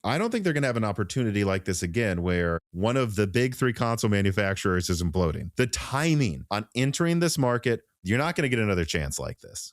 I don't think they're going to have an opportunity like this again, where one of the big three console manufacturers is imploding. The timing on entering this market, you're not going to get another chance like this.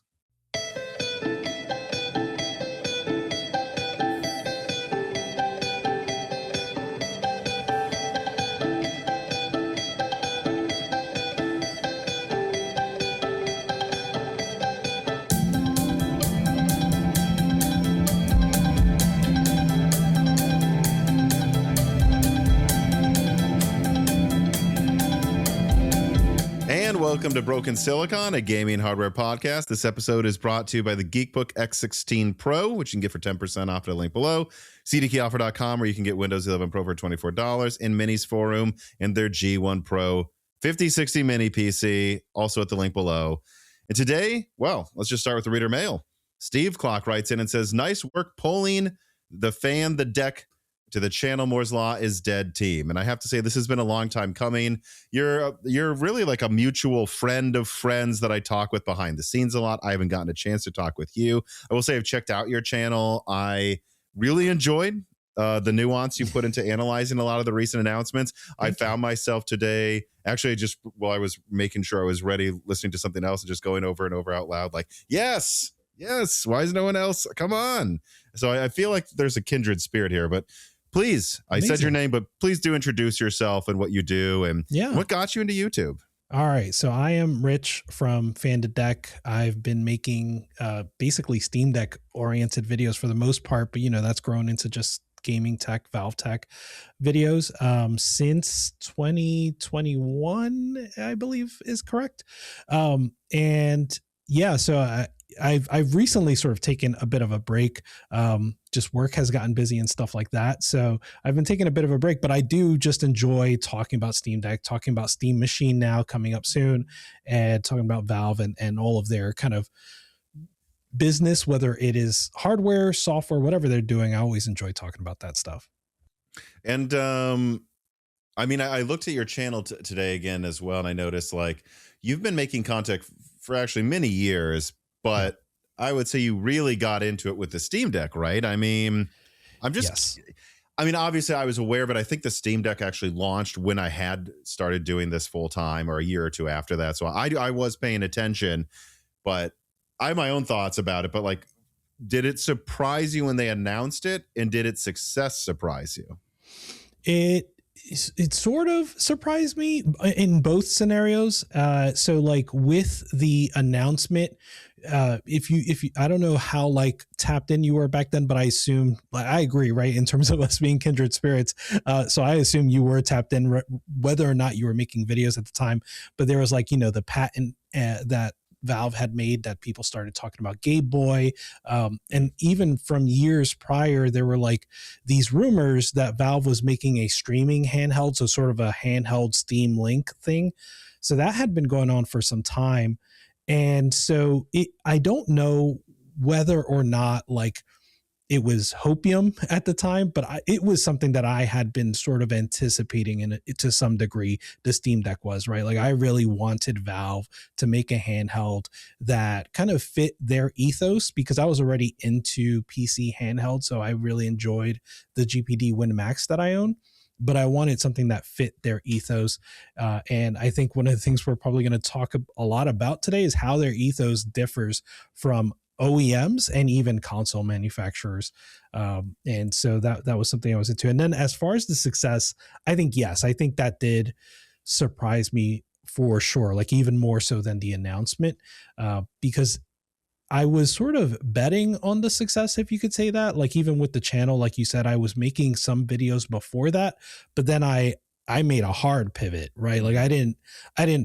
Welcome to Broken Silicon, a gaming hardware podcast. This episode is brought to you by the Geekbook X16 Pro, which you can get for 10% off at a link below. CDkeyoffer.com, where you can get Windows 11 Pro for $24, in Mini's Forum and their G1 Pro 5060 Mini PC, also at the link below. And today, well, let's just start with the reader mail. Steve Clock writes in and says, nice work pulling the deck to the channel Moore's Law is Dead team. And I have to say, this has been a long time coming. You're really like a mutual friend of friends that I talk with behind the scenes a lot. I haven't gotten a chance to talk with you. I will say I've checked out your channel. I really enjoyed the nuance you put into analyzing a lot of the recent announcements. I found myself today, actually, just while I was making sure I was ready, listening to something else and just going over and over out loud, like, yes, why is no one else? Come on. So I feel like there's a kindred spirit here, but please, I said your name, but please do introduce yourself and what you do and what got you into YouTube. All right. So I am Rich from Fan to Deck. I've been making basically Steam Deck oriented videos for the most part, but that's grown into just gaming tech, Valve tech videos since 2021, I believe is correct. So I've recently sort of taken a bit of a break. Just work has gotten busy and stuff like that. So I've been taking a bit of a break, but I do just enjoy talking about Steam Deck, talking about Steam Machine now coming up soon, and talking about Valve and all of their kind of business, whether it is hardware, software, whatever they're doing. I always enjoy talking about that stuff. And I looked at your channel today again as well, and I noticed like you've been making content for actually many years, but I would say you really got into it with the Steam Deck, right? Obviously I was aware, but I think the Steam Deck actually launched when I had started doing this full time, or a year or two after that. So I was paying attention, but I have my own thoughts about it. But like, did it surprise you when they announced it, and did its success surprise you? It sort of surprised me in both scenarios. So like with the announcement, if you, I don't know how like tapped in you were back then, but I assume, like, I agree, right? In terms of us being kindred spirits. So I assume you were tapped in whether or not you were making videos at the time, but there was like, the patent that Valve had made that people started talking about Game Boy. And even from years prior, there were like these rumors that Valve was making a streaming handheld. So sort of a handheld Steam Link thing. So that had been going on for some time. And so I don't know whether or not like it was hopium at the time, but it was something that I had been sort of anticipating, and to some degree the Steam Deck was, right? Like I really wanted Valve to make a handheld that kind of fit their ethos, because I was already into PC handheld. So I really enjoyed the GPD Win Max that I own, but I wanted something that fit their ethos. And I think one of the things we're probably going to talk a lot about today is how their ethos differs from OEMs and even console manufacturers. And so that was something I was into. And then as far as the success, I think that did surprise me for sure, like even more so than the announcement, because I was sort of betting on the success, if you could say that. Like even with the channel, like you said, I was making some videos before that, but then I made a hard pivot, right? Like I didn't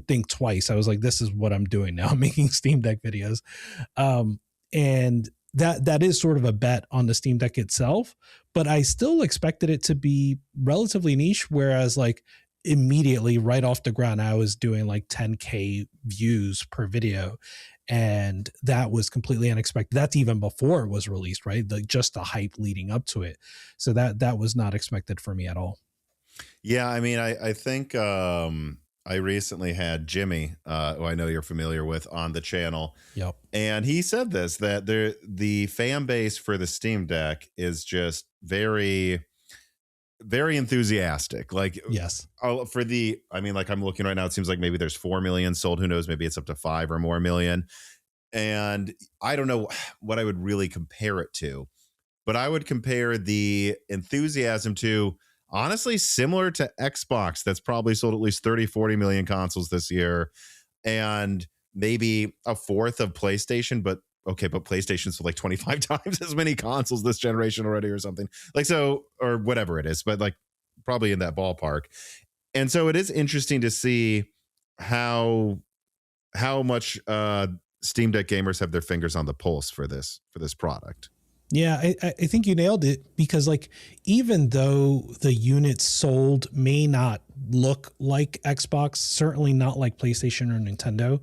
think twice. I was like, this is what I'm doing now. I'm making Steam Deck videos. And that is sort of a bet on the Steam Deck itself, but I still expected it to be relatively niche. Whereas like immediately right off the ground, I was doing like 10K views per video. And that was completely unexpected. That's even before it was released, right? Just the hype leading up to it. So that was not expected for me at all. Yeah, I mean, I think I recently had Jimmy, who I know you're familiar with, on the channel. Yep. And he said this, that the fan base for the Steam Deck is just very, very enthusiastic. Like, Yes. like I'm looking right now, it seems like maybe there's 4 million sold. Who knows? Maybe it's up to 5 or more million. And I don't know what I would really compare it to, but I would compare the enthusiasm to, honestly, similar to Xbox, that's probably sold at least 30, 40 million consoles this year, and maybe a fourth of PlayStation, but PlayStation sold like 25 times as many consoles this generation already or something. Like, so, or whatever it is, but like probably in that ballpark. And so it is interesting to see how much Steam Deck gamers have their fingers on the pulse for this product. Yeah, I think you nailed it, because like, even though the units sold may not look like Xbox, certainly not like PlayStation or Nintendo,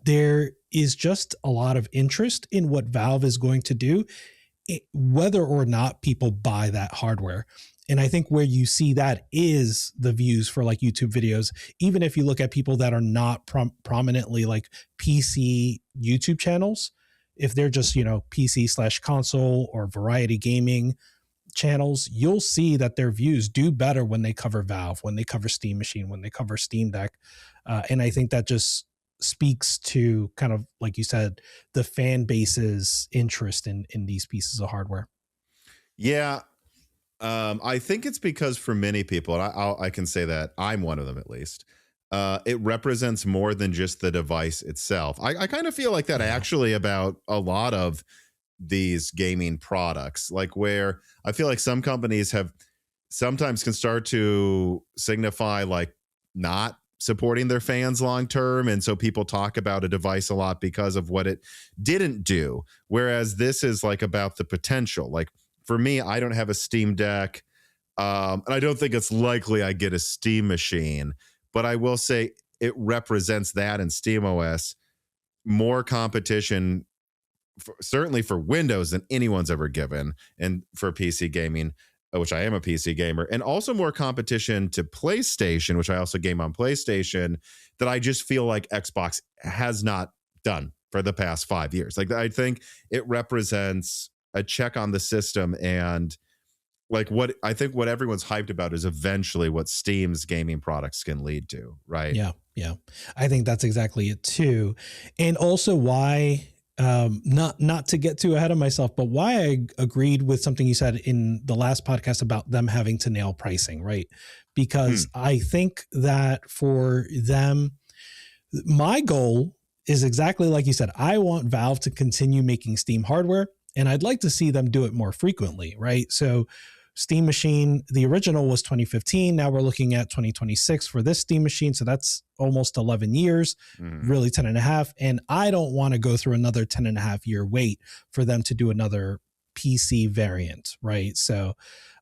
there is just a lot of interest in what Valve is going to do, whether or not people buy that hardware. And I think where you see that is the views for like YouTube videos. Even if you look at people that are not prominently like PC YouTube channels, if they're just, PC/console or variety gaming channels, you'll see that their views do better when they cover Valve, when they cover Steam Machine, when they cover Steam Deck. And I think that just speaks to, kind of like you said, the fan base's interest in these pieces of hardware. Yeah. I think it's because for many people, and I can say that I'm one of them at least, it represents more than just the device itself. I kind of feel like that actually about a lot of these gaming products, like where I feel like some companies have sometimes can start to signify like not supporting their fans long term. And so people talk about a device a lot because of what it didn't do. Whereas this is like about the potential. Like for me, I don't have a Steam Deck. And I don't think it's likely I get a Steam Machine, but I will say it represents that in SteamOS more competition, certainly for Windows, than anyone's ever given, and for PC gaming, which I am a PC gamer, and also more competition to PlayStation, which I also game on PlayStation, that I just feel like Xbox has not done for the past 5 years. Like, I think it represents a check on the system, and like what everyone's hyped about is eventually what Steam's gaming products can lead to, right? Yeah. I think that's exactly it too. And also why, not to get too ahead of myself, but why I agreed with something you said in the last podcast about them having to nail pricing, right? Because I think that for them, my goal is exactly like you said. I want Valve to continue making Steam hardware, and I'd like to see them do it more frequently, right? So Steam Machine, the original was 2015. Now we're looking at 2026 for this Steam Machine. So that's almost 11 years, really 10 and a half. And I don't want to go through another 10 and a half year wait for them to do another PC variant, right? So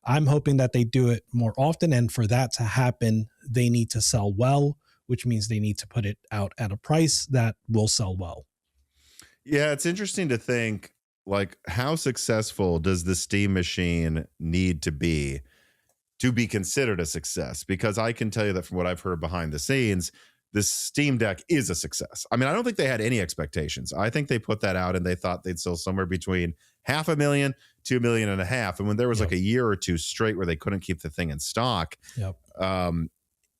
I'm hoping that they do it more often. And for that to happen, they need to sell well, which means they need to put it out at a price that will sell well. Yeah, it's interesting to think, like, how successful does the Steam Machine need to be considered a success? Because I can tell you that from what I've heard behind the scenes, the Steam Deck is a success. I mean, I don't think they had any expectations. I think they put that out and they thought they'd sell somewhere between 500,000, 2.5 million. And when there was like a year or two straight where they couldn't keep the thing in stock,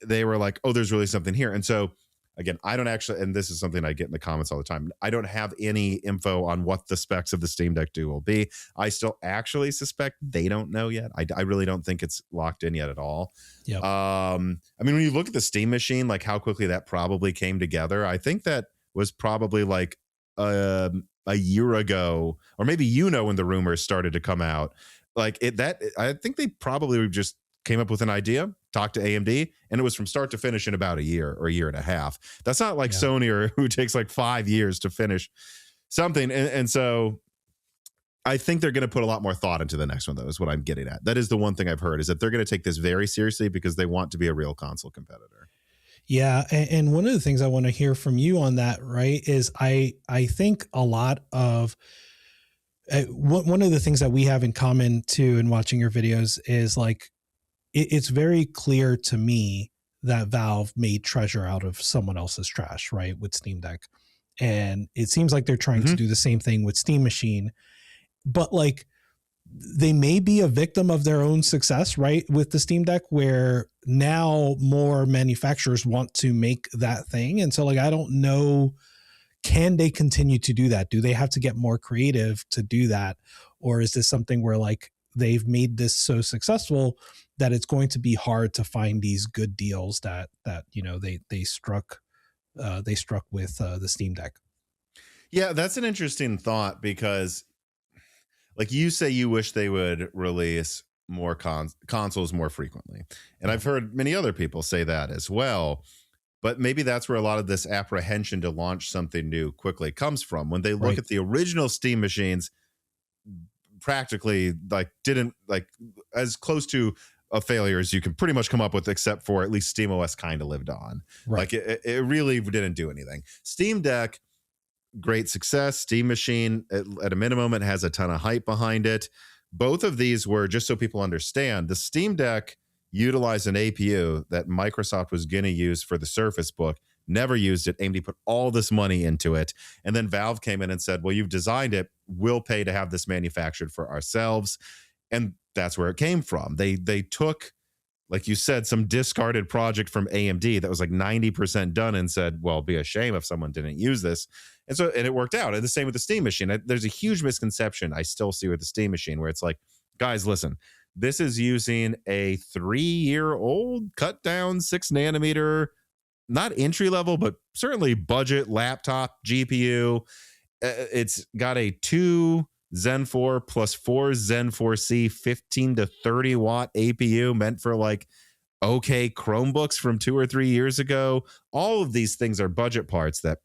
they were like, oh, there's really something here. And so, again, I don't actually, and this is something I get in the comments all the time, I don't have any info on what the specs of the Steam Deck 2 will be. I still actually suspect they don't know yet. I really don't think it's locked in yet at all. I mean, when you look at the Steam Machine, like how quickly that probably came together, I think that was probably like a year ago, or maybe when the rumors started to come out. Like I think they probably just came up with an idea, talked to AMD, and it was from start to finish in about a year or a year and a half. That's not like Sony, or who takes like 5 years to finish something. And so I think they're going to put a lot more thought into the next one, though, is what I'm getting at. That is the one thing I've heard, is that they're going to take this very seriously because they want to be a real console competitor. Yeah. And one of the things I want to hear from you on that, right, is I think a lot of one of the things that we have in common too in watching your videos is like, it's very clear to me that Valve made treasure out of someone else's trash, right? With Steam Deck. And it seems like they're trying to do the same thing with Steam Machine, but like they may be a victim of their own success, right? With the Steam Deck, where now more manufacturers want to make that thing. And so like, I don't know, can they continue to do that? Do they have to get more creative to do that? Or is this something where like they've made this so successful that it's going to be hard to find these good deals that you know they struck with the Steam Deck? Yeah, that's an interesting thought, because like you say, you wish they would release more consoles more frequently. And I've heard many other people say that as well. But maybe that's where a lot of this apprehension to launch something new quickly comes from. When they look at the original Steam machines, practically like didn't like as close to a failure as you can pretty much come up with, except for at least SteamOS kind of lived on. Like it really didn't do anything. Steam Deck, great success. Steam Machine, at a minimum, it has a ton of hype behind it. Both of these were, just so people understand, the Steam Deck utilized an APU that Microsoft was going to use for the Surface Book, never used it. AMD put all this money into it. And then Valve came in and said, well, you've designed it. We'll pay to have this manufactured for ourselves. And that's where it came from. They took, like you said, some discarded project from AMD that was like 90% done and said, well, it'd be a shame if someone didn't use this. And it worked out. And the same with the Steam Machine. There's a huge misconception I still see with the Steam Machine where it's like, guys, listen, this is using a 3-year-old cut down 6 nanometer, not entry level, but certainly budget laptop GPU. It's got a 2 Zen 4 plus 4 Zen 4C 15 to 30 watt APU meant for like okay Chromebooks from 2 or 3 years ago. All of these things are budget parts that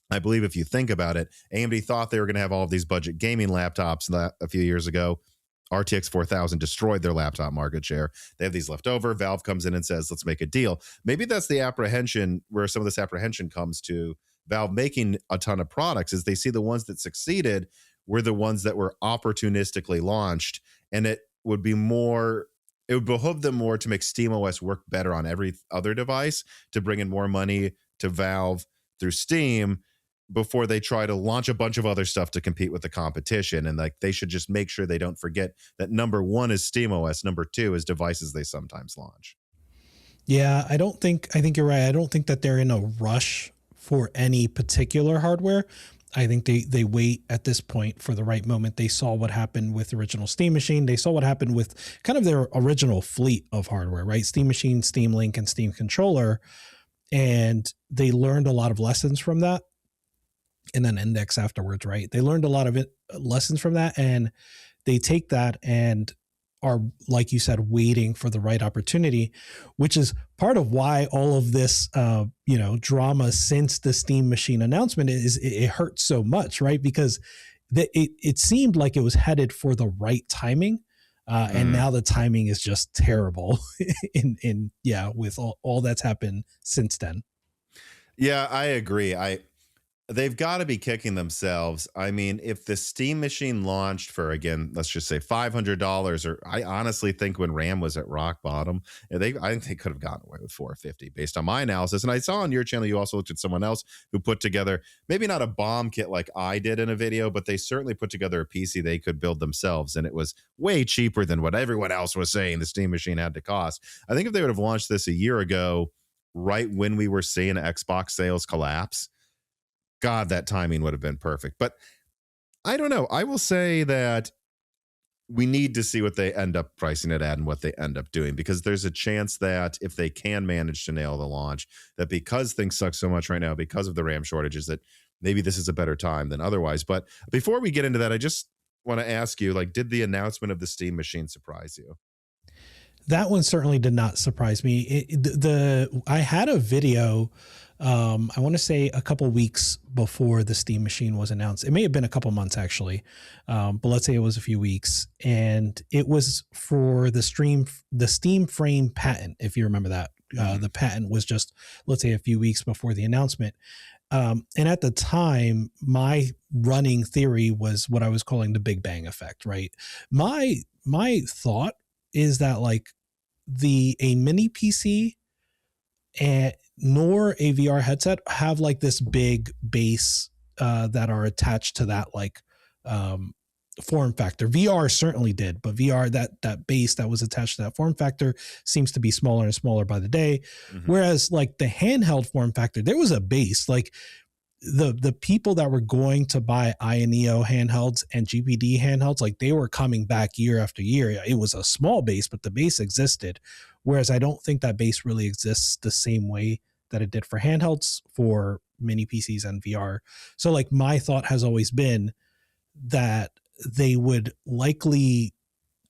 I believe, if you think about it, AMD thought they were going to have all of these budget gaming laptops a few years ago. RTX 4000 destroyed their laptop market share. They have these left over. Valve comes in and says, let's make a deal. Maybe that's the apprehension, where some of this apprehension comes to Valve making a ton of products, is they see the ones that succeeded were the ones that were opportunistically launched. And it would behoove them more to make SteamOS work better on every other device, to bring in more money to Valve through Steam, before they try to launch a bunch of other stuff to compete with the competition. And like, they should just make sure they don't forget that number one is SteamOS, number two is devices they sometimes launch. Yeah, I think you're right. I don't think that they're in a rush for any particular hardware. I think they wait at this point for the right moment. They saw what happened with the original Steam Machine. They saw what happened with kind of their original fleet of hardware, right? Steam Machine, Steam Link, and Steam Controller. And they learned a lot of lessons from that. And then Index afterwards, right? They learned a lot of lessons from that, and they take that and are, like you said, waiting for the right opportunity, which is part of why all of this, drama since the Steam Machine announcement it hurts so much, right? Because it seemed like it was headed for the right timing, and now the timing is just terrible. With all that's happened since then. Yeah, I agree. They've got to be kicking themselves. I mean, if the Steam Machine launched for, again, let's just say $500, or I honestly think when RAM was at rock bottom, I think they could have gotten away with $450 based on my analysis. And I saw on your channel, you also looked at someone else who put together, maybe not a bomb kit like I did in a video, but they certainly put together a PC they could build themselves. And it was way cheaper than what everyone else was saying the Steam Machine had to cost. I think if they would have launched this a year ago, right when we were seeing Xbox sales collapse, God, that timing would have been perfect. But I don't know. I will say that we need to see what they end up pricing it at and what they end up doing, because there's a chance that if they can manage to nail the launch, that because things suck so much right now, because of the RAM shortages, that maybe this is a better time than otherwise. But before we get into that, I just want to ask you, like, did the announcement of the Steam Machine surprise you? That one certainly did not surprise me. I had a video, I want to say a couple weeks before the Steam Machine was announced. It may have been a couple months actually, but let's say it was a few weeks, and it was for the Steam Frame patent. If you remember that, the patent was just, let's say, a few weeks before the announcement. And at the time, my running theory was what I was calling the Big Bang effect, right? My thought is that like a mini PC and nor a VR headset have like this big base that are attached to that like form factor. VR certainly did, but VR, that base that was attached to that form factor seems to be smaller and smaller by the day. Whereas like the handheld form factor, there was a base. Like the people that were going to buy INEO handhelds and GPD handhelds, like they were coming back year after year. It was a small base, but the base existed. Whereas I don't think that base really exists the same way that it did for handhelds, for mini PCs and VR. So like my thought has always been that they would likely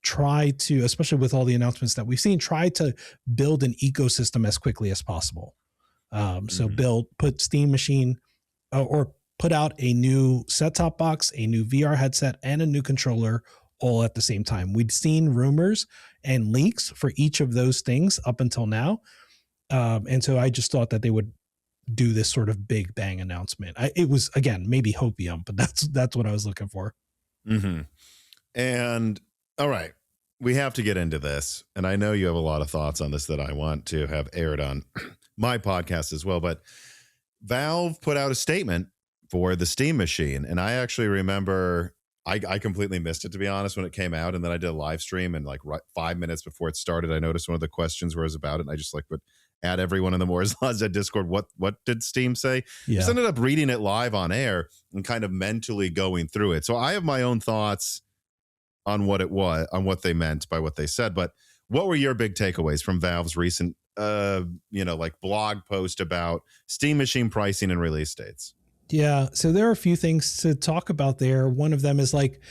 try to, especially with all the announcements that we've seen, try to build an ecosystem as quickly as possible. So put Steam Machine or put out a new set-top box, a new VR headset, and a new controller all at the same time. We'd seen rumors and leaks for each of those things up until now. And so I just thought that they would do this sort of big bang announcement. It was, again, maybe hopium, but that's what I was looking for. And all right, we have to get into this. And I know you have a lot of thoughts on this that I want to have aired on my podcast as well. But Valve put out a statement for the Steam Machine. And I actually remember I completely missed it, to be honest, when it came out. And then I did a live stream, and like 5 minutes before it started, I noticed one of the questions was about it. And I just like would add everyone in the Moore's Laws at Discord. What did Steam say? Yeah. Just ended up reading it live on air and kind of mentally going through it. So I have my own thoughts on what it was, on what they meant by what they said. But what were your big takeaways from Valve's recent, like blog post about Steam Machine pricing and release dates? Yeah. So there are a few things to talk about there. One of them is like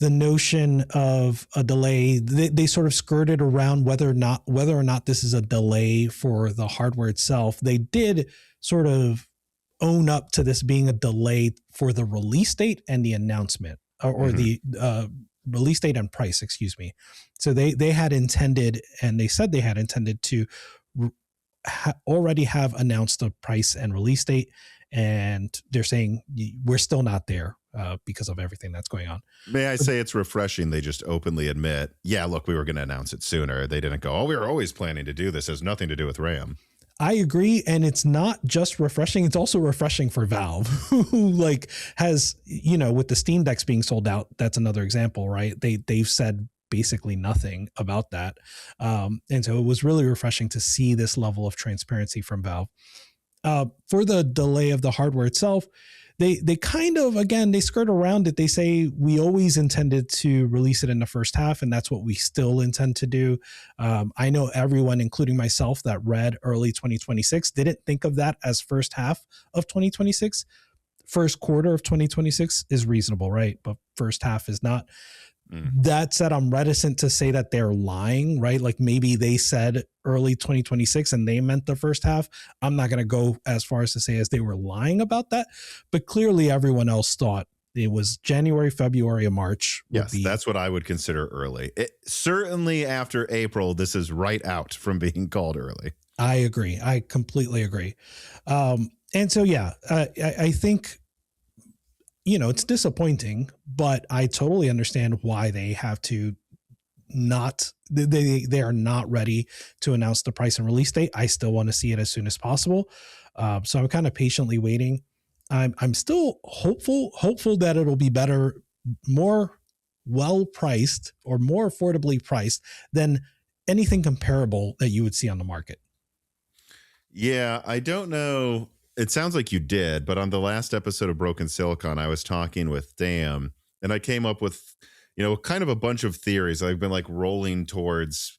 the notion of a delay. They sort of skirted around whether or not this is a delay for the hardware itself. They did sort of own up to this being a delay for the release date and the announcement, or the release date and price, excuse me. So they had intended, and they said they had intended to already have announced the price and release date. And they're saying we're still not there because of everything that's going on. May I say it's refreshing they just openly admit, yeah, look, we were going to announce it sooner. They didn't go, we were always planning to do this. It has nothing to do with RAM. I agree. And it's not just refreshing. It's also refreshing for Valve, who like has, with the Steam Decks being sold out, that's another example, right? They've said basically nothing about that. And so it was really refreshing to see this level of transparency from Valve. For the delay of the hardware itself, they kind of, again, they skirt around it. They say we always intended to release it in the first half, and that's what we still intend to do. I know everyone, including myself, that read early 2026 didn't think of that as first half of 2026. First quarter of 2026 is reasonable, right? But first half is not. That said, I'm reticent to say that they're lying, right? Like maybe they said early 2026 and they meant the first half. I'm not going to go as far as to say as they were lying about that, but clearly everyone else thought it was January, February, and March. Yes, that's what I would consider early. Certainly after April, this is right out from being called early. I agree. I completely agree. And so, yeah, I think, it's disappointing, but I totally understand why they have to they are not ready to announce the price and release date. I still want to see it as soon as possible. So I'm kind of patiently waiting. I'm still hopeful that it'll be better, more well priced or more affordably priced than anything comparable that you would see on the market. Yeah, I don't know. It sounds like you did, but on the last episode of Broken Silicon, I was talking with Dan, and I came up with, kind of a bunch of theories. I've been like rolling towards,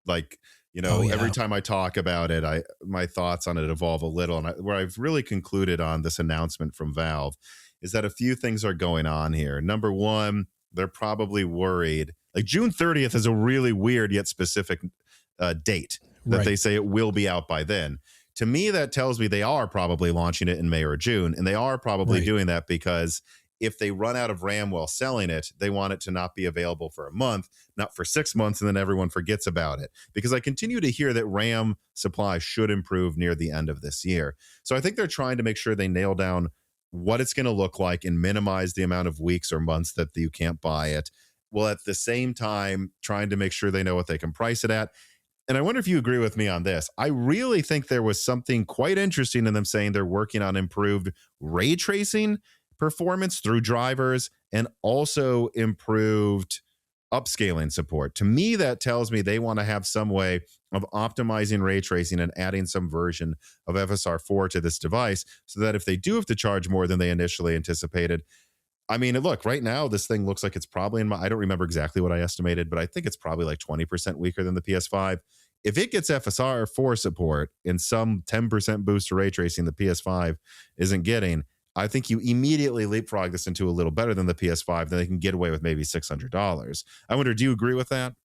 like, every time I talk about it, my thoughts on it evolve a little. And where I've really concluded on this announcement from Valve is that a few things are going on here. Number one, they're probably worried. Like June 30th is a really weird yet specific date that they say it will be out by then. To me, that tells me they are probably launching it in May or June, and they are probably doing that because if they run out of RAM while selling it, they want it to not be available for a month, not for 6 months, and then everyone forgets about it. Because I continue to hear that RAM supply should improve near the end of this year. So I think they're trying to make sure they nail down what it's going to look like and minimize the amount of weeks or months that you can't buy it, while at the same time trying to make sure they know what they can price it at. And I wonder if you agree with me on this. I really think there was something quite interesting in them saying they're working on improved ray tracing performance through drivers and also improved upscaling support. To me, that tells me they want to have some way of optimizing ray tracing and adding some version of FSR 4 to this device so that if they do have to charge more than they initially anticipated, I mean, look, right now, this thing looks like it's probably I don't remember exactly what I estimated, but I think it's probably like 20% weaker than the PS5. If it gets FSR 4 support in some 10% boost to ray tracing the PS5 isn't getting, I think you immediately leapfrog this into a little better than the PS5, then they can get away with maybe $600. I wonder, do you agree with that?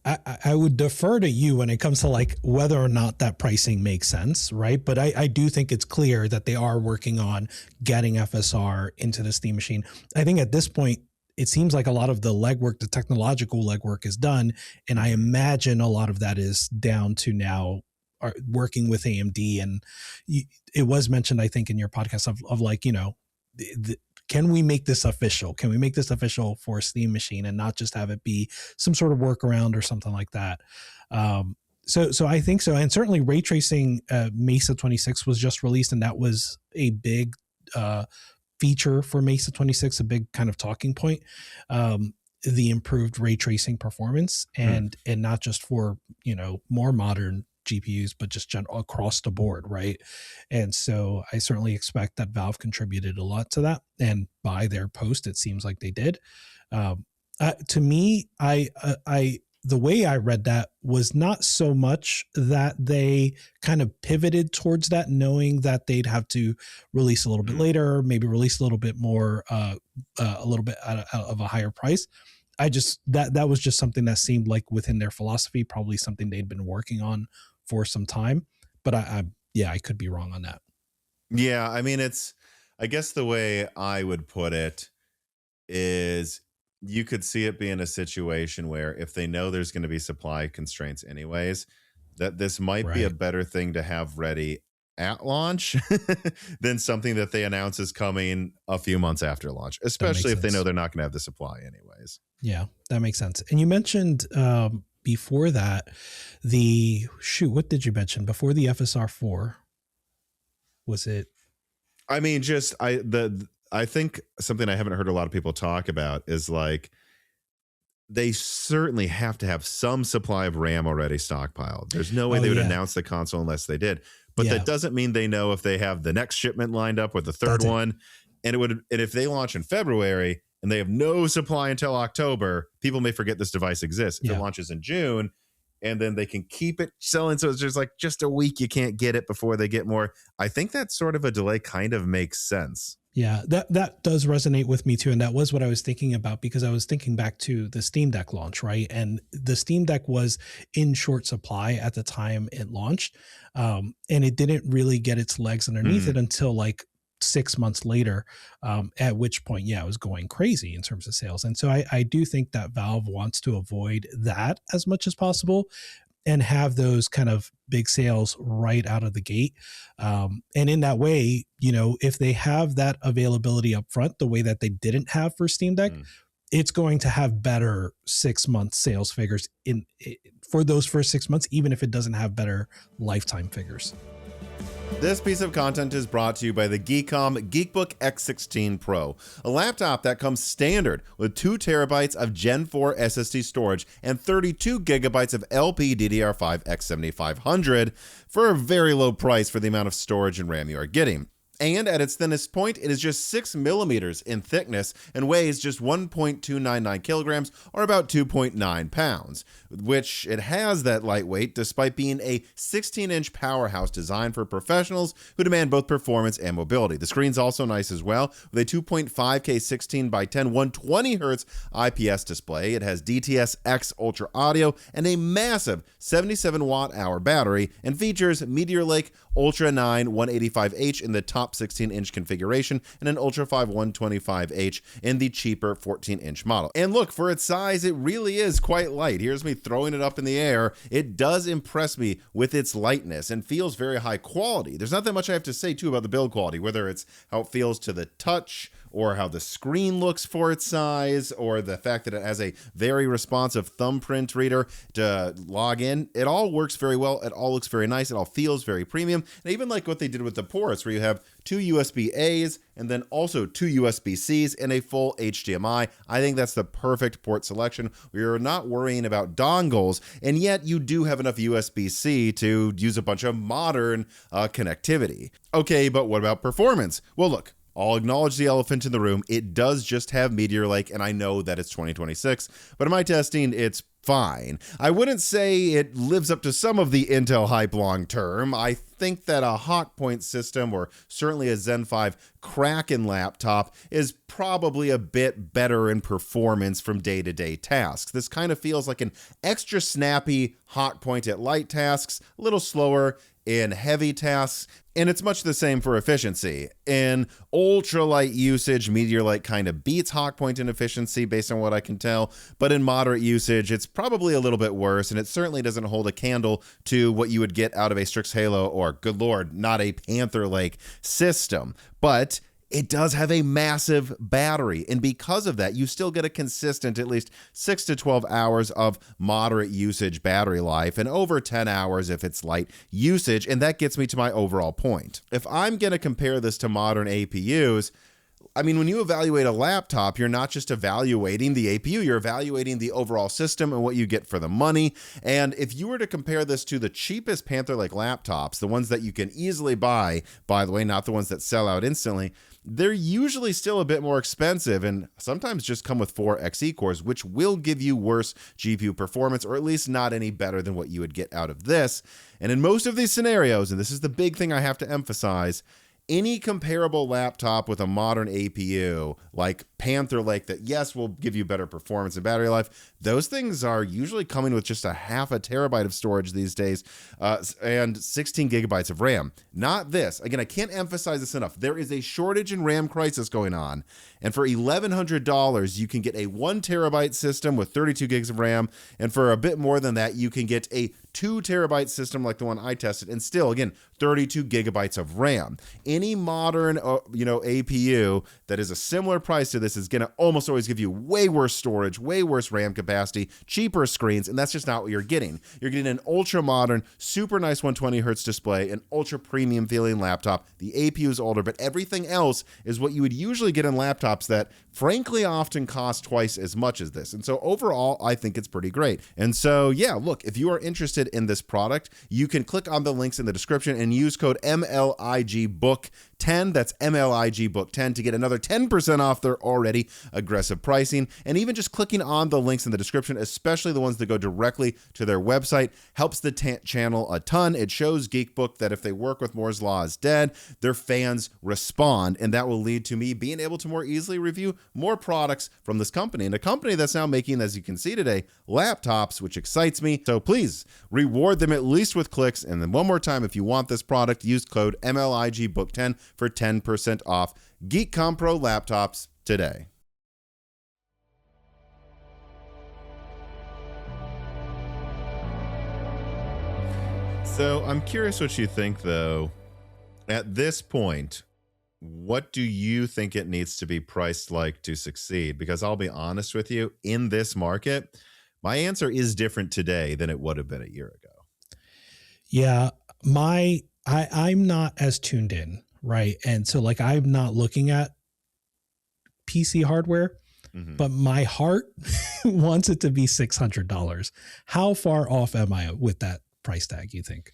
I would defer to you when it comes to like whether or not that pricing makes sense, right? But I do think it's clear that they are working on getting FSR into the Steam machine. I think at this point, it seems like a lot of the legwork, the technological legwork is done. And I imagine a lot of that is down to now working with AMD. And it was mentioned, I think, in your podcast of like, you know, can we make this official? Can we make this official for a Steam machine and not just have it be some sort of workaround or something like that? So I think so. And certainly ray tracing Mesa 26 was just released, and that was a big feature for Mesa 26, a big kind of talking point. The improved ray tracing performance and not just for, you know, more modern GPUs, but just across the board, right? And so I certainly expect that Valve contributed a lot to that, and by their post, it seems like they did. To me, the way I read that was not so much that they kind of pivoted towards that, knowing that they'd have to release a little bit later, maybe release a little bit more, a little bit out of a higher price. I just that was just something that seemed like within their philosophy, probably something they'd been working on for some time, but I could be wrong on that. Yeah, I mean, I guess the way I would put it is you could see it being a situation where if they know there's going to be supply constraints anyways, that this might be a better thing to have ready at launch than something that they announce is coming a few months after launch, especially if they know they're not going to have the supply anyways. Yeah, that makes sense. And you mentioned before that, what did you mention before the FSR 4? Was it? I mean, I think something I haven't heard a lot of people talk about is like, they certainly have to have some supply of RAM already stockpiled. There's no way they would announce the console unless they did. But that doesn't mean they know if they have the next shipment lined up or the third one. And if they launch in February and they have no supply until October, people may forget this device exists. If it launches in June, and then they can keep it selling, so it's just a week you can't get it before they get more. I think that sort of a delay kind of makes sense. Yeah, that does resonate with me too. And that was what I was thinking about, because I was thinking back to the Steam Deck launch, right? And the Steam Deck was in short supply at the time it launched. And it didn't really get its legs underneath it until like 6 months later, at which point, it was going crazy in terms of sales. And so I do think that Valve wants to avoid that as much as possible and have those kind of big sales right out of the gate. And in that way, you know, if they have that availability up front, the way that they didn't have for Steam Deck, it's going to have better 6 month sales figures for those first 6 months, even if it doesn't have better lifetime figures. This piece of content is brought to you by the Geekom Geekbook X16 Pro, a laptop that comes standard with 2 terabytes of Gen 4 SSD storage and 32 gigabytes of LPDDR5 X7500 for a very low price for the amount of storage and RAM you are getting. And at its thinnest point, it is just 6 millimeters in thickness and weighs just 1.299 kilograms, or about 2.9 pounds, which it has that lightweight despite being a 16-inch powerhouse designed for professionals who demand both performance and mobility. The screen's also nice as well, with a 2.5K 16 by 10 120 Hz IPS display. It has DTS-X Ultra audio and a massive 77 watt-hour battery, and features Meteor Lake Ultra 9 185H in the top 16-inch configuration and an Ultra 5 125H in the cheaper 14-inch model. And look, for its size, it really is quite light. Here's me throwing it up in the air. It does impress me with its lightness and feels very high quality. There's not that much I have to say, too, about the build quality, whether it's how it feels to the touch or how the screen looks for its size, or the fact that it has a very responsive thumbprint reader to log in. It all works very well. It all looks very nice. It all feels very premium. And even like what they did with the ports, where you have 2 USB-A's and then also 2 USB-C's and a full HDMI. I think that's the perfect port selection. You're not worrying about dongles, and yet you do have enough USB-C to use a bunch of modern connectivity. Okay, but what about performance? Well, look, I'll acknowledge the elephant in the room. It does just have Meteor Lake, and I know that it's 2026, but in my testing, it's fine. I wouldn't say it lives up to some of the Intel hype long term. I think that a Hotpoint system, or certainly a Zen 5 Kraken laptop, is probably a bit better in performance from day-to-day tasks. This kind of feels like an extra snappy Hotpoint at light tasks, a little slower in heavy tasks, and it's much the same for efficiency. In ultralight usage, Meteor Lake kind of beats Hotpoint in efficiency based on what I can tell, but in moderate usage, it's probably a little bit worse, and it certainly doesn't hold a candle to what you would get out of a Strix Halo or, good lord, not a Panther Lake system. But it does have a massive battery, and because of that, you still get a consistent at least 6 to 12 hours of moderate usage battery life, and over 10 hours if it's light usage, and that gets me to my overall point. If I'm going to compare this to modern APUs, I mean, when you evaluate a laptop, you're not just evaluating the APU, you're evaluating the overall system and what you get for the money. And if you were to compare this to the cheapest Panther Lake laptops, the ones that you can easily buy, by the way, not the ones that sell out instantly, they're usually still a bit more expensive and sometimes just come with 4 Xe cores, which will give you worse GPU performance, or at least not any better than what you would get out of this. And in most of these scenarios, and this is the big thing I have to emphasize, any comparable laptop with a modern APU like Panther Lake that, yes, will give you better performance and battery life, those things are usually coming with just a half a terabyte of storage these days and 16 gigabytes of RAM. Not this. Again, I can't emphasize this enough. There is a shortage in RAM crisis going on. And for $1,100, you can get a 1 terabyte system with 32 gigs of RAM. And for a bit more than that, you can get a 2 terabyte system like the one I tested, and still, again, 32 gigabytes of RAM. Any modern, APU that is a similar price to this is going to almost always give you way worse storage, way worse RAM capacity, cheaper screens, and that's just not what you're getting. You're getting an ultra modern, super nice 120 hertz display, an ultra premium feeling laptop. The APU is older, but everything else is what you would usually get in laptops that, frankly, often cost twice as much as this. And so overall, I think it's pretty great. And so, yeah, look, if you are interested in this product, you can click on the links in the description and use code MLIGBOOK10. That's MLIGBOOK10 to get another 10% off their already aggressive pricing. And even just clicking on the links in the description, especially the ones that go directly to their website, helps the channel a ton. It shows Geekbook that if they work with Moore's Law is dead, their fans respond, and that will lead to me being able to more easily review more products from this company, and a company that's now making, as you can see today, laptops, which excites me. So please reward them at least with clicks. And then one more time, if you want this product, use code MLIGBOOK10 for 10% off GeekCom Pro laptops today. So I'm curious what you think, though. At this point, what do you think it needs to be priced like to succeed? Because I'll be honest with you, in this market, my answer is different today than it would have been a year ago. Yeah, I'm not as tuned in, right? And so like I'm not looking at PC hardware, but my heart wants it to be $600. How far off am I with that price tag, you think?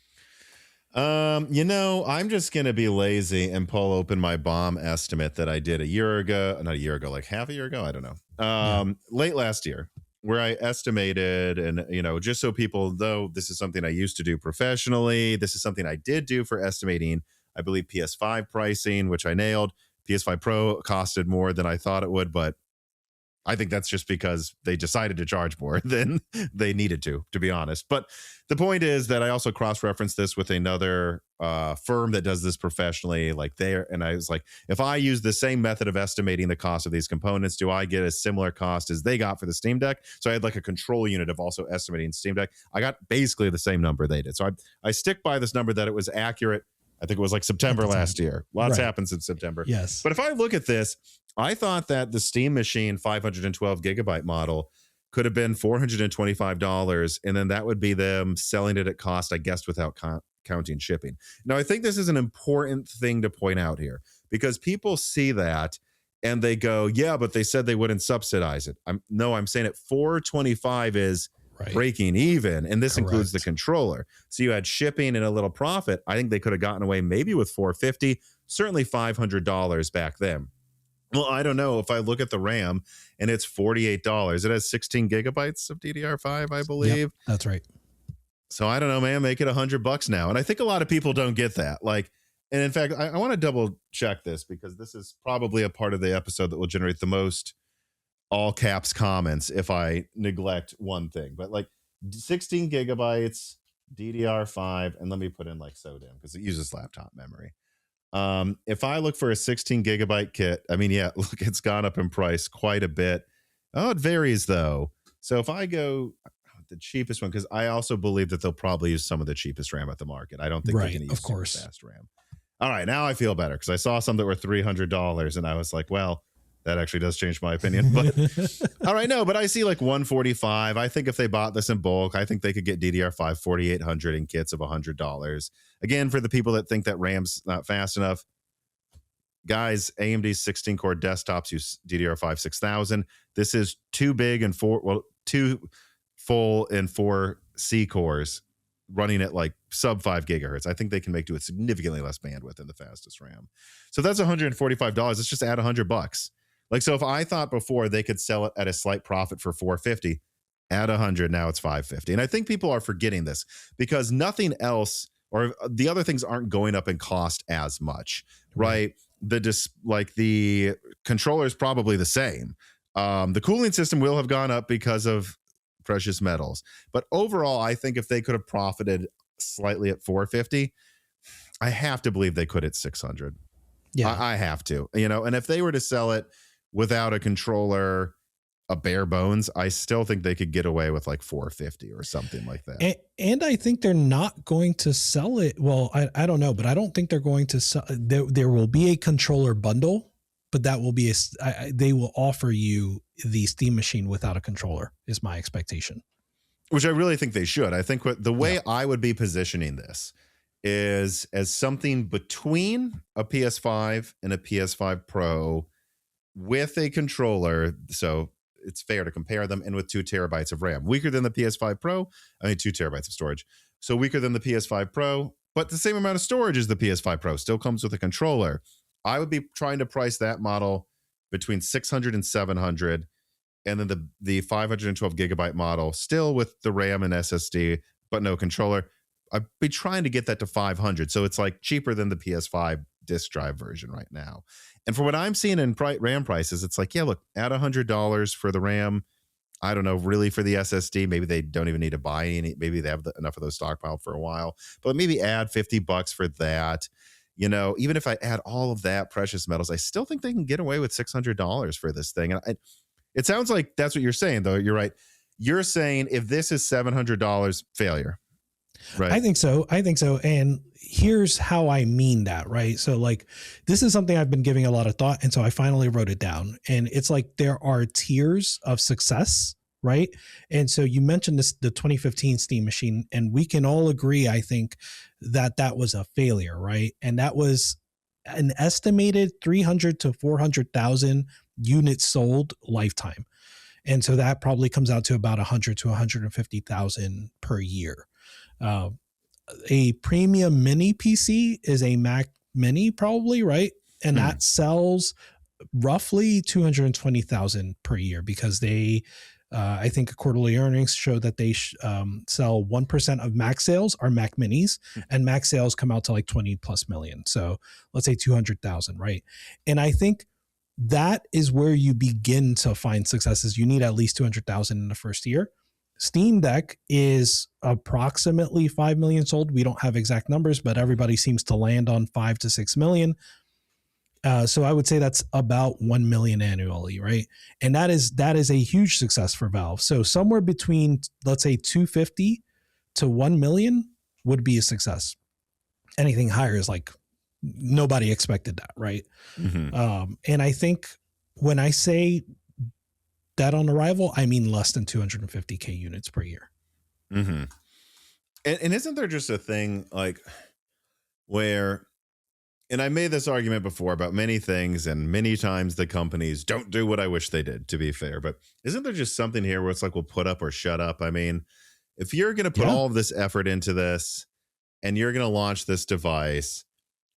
I'm just going to be lazy and pull open my bomb estimate that I did not a year ago, like half a year ago. I don't know. Late last year, where I estimated, and, just so people know, this is something I used to do professionally. This is something I did do for estimating, I believe, PS5 pricing, which I nailed. PS5 Pro costed more than I thought it would, but I think that's just because they decided to charge more than they needed to be honest. But the point is that I also cross-referenced this with another firm that does this professionally, and I was like, if I use the same method of estimating the cost of these components, do I get a similar cost as they got for the Steam Deck? So I had like a control unit of also estimating Steam Deck. I got basically the same number they did. So I stick by this number that it was accurate I think it was like September last year. Lots happened since September. Yes. But if I look at this, I thought that the Steam Machine 512 gigabyte model could have been $425, and then that would be them selling it at cost, I guess, without counting shipping. Now, I think this is an important thing to point out here, because people see that and they go, yeah, but they said they wouldn't subsidize it. I'm saying it. $425 is breaking even, and this includes the controller. So you had shipping and a little profit. I think they could have gotten away maybe with $450, certainly $500 back then. Well, I don't know. If I look at the RAM and it's $48, it has 16 gigabytes of DDR5, I believe. Yep, that's right. So I don't know, man, make it $100 now. And I think a lot of people don't get that. Like, and in fact, I want to double check this, because this is probably a part of the episode that will generate the most all caps comments if I neglect one thing. But like 16 gigabytes, DDR5, and let me put in like SODIMM because it uses laptop memory. If I look for a 16 gigabyte kit, I mean, yeah, look, it's gone up in price quite a bit. Oh, it varies though. So if I go the cheapest one, because I also believe that they'll probably use some of the cheapest RAM at the market. I don't think they're going to use super fast RAM. All right, now I feel better, because I saw some that were $300 and I was like, well, that actually does change my opinion. But all right, no, but I see like 145. I think if they bought this in bulk, I think they could get DDR5 4800 in kits of $100. Again, for the people that think that RAM's not fast enough, guys, AMD's 16-core desktops use DDR5 6000. This is two full and 4 C cores running at like sub 5 gigahertz. I think they can make do with significantly less bandwidth than the fastest RAM. So that's $145. Let's just add $100. Like, so if I thought before they could sell it at a slight profit for $450, add $100, now it's $550. And I think people are forgetting this, because nothing else, or the other things, aren't going up in cost as much, right? The controller is probably the same. The cooling system will have gone up because of precious metals, but overall, I think if they could have profited slightly at $450, I have to believe they could at $600. Yeah, I have to, and if they were to sell it without a controller, a bare bones, I still think they could get away with like $450 or something like that. And I think they're not going to sell it. Well, I don't know, but I don't think they're going to sell. There will be a controller bundle, but that will be they will offer you the Steam Machine without a controller, is my expectation. Which I really think they should. I think the way I would be positioning this is as something between a PS5 and a PS5 Pro with a controller. So it's fair to compare them, and with 2 terabytes of RAM. Weaker than the PS5 Pro, 2 terabytes of storage. So weaker than the PS5 Pro, but the same amount of storage as the PS5 Pro, still comes with a controller. I would be trying to price that model between $600 and $700, and then the 512 gigabyte model, still with the RAM and SSD, but no controller. I'd be trying to get that to $500. So it's like cheaper than the PS5 disk drive version right now. And for what I'm seeing in RAM prices, it's like, yeah, look, add $100 for the RAM. I don't know, really, for the SSD, maybe they don't even need to buy any. Maybe they have enough of those stockpiled for a while, but maybe add $50 for that. Even if I add all of that precious metals, I still think they can get away with $600 for this thing. And it sounds like that's what you're saying, though. You're right. You're saying if this is $700, failure. Right. I think so. And here's how I mean that, right? So like, this is something I've been giving a lot of thought. And so I finally wrote it down, and it's like, there are tiers of success, right? And so you mentioned the 2015 Steam Machine, and we can all agree, I think, that was a failure, right? And that was an estimated 300 to 400,000 units sold lifetime. And so that probably comes out to about 100 to 150,000 per year. A premium mini PC is a Mac Mini, probably, right? And that sells roughly 220,000 per year, because they, I think quarterly earnings show that they sell 1% of Mac sales are Mac Minis, and Mac sales come out to like 20 plus million. So let's say 200,000, right? And I think that is where you begin to find successes. You need at least 200,000 in the first year. Steam Deck is approximately 5 million sold. We don't have exact numbers, but everybody seems to land on 5 to 6 million. So I would say that's about 1 million annually, right? And that is a huge success for Valve. So somewhere between, let's say, 250 to 1 million would be a success. Anything higher is like nobody expected that, right? Mm-hmm. And I think when I say dead on arrival, I mean less than 250K units per year. Mm-hmm. And isn't there just a thing like where, and I made this argument before about many things, and many times the companies don't do what I wish they did, to be fair, but isn't there just something here where it's like, we'll put up or shut up? I mean, if you're going to put all of this effort into this and you're going to launch this device,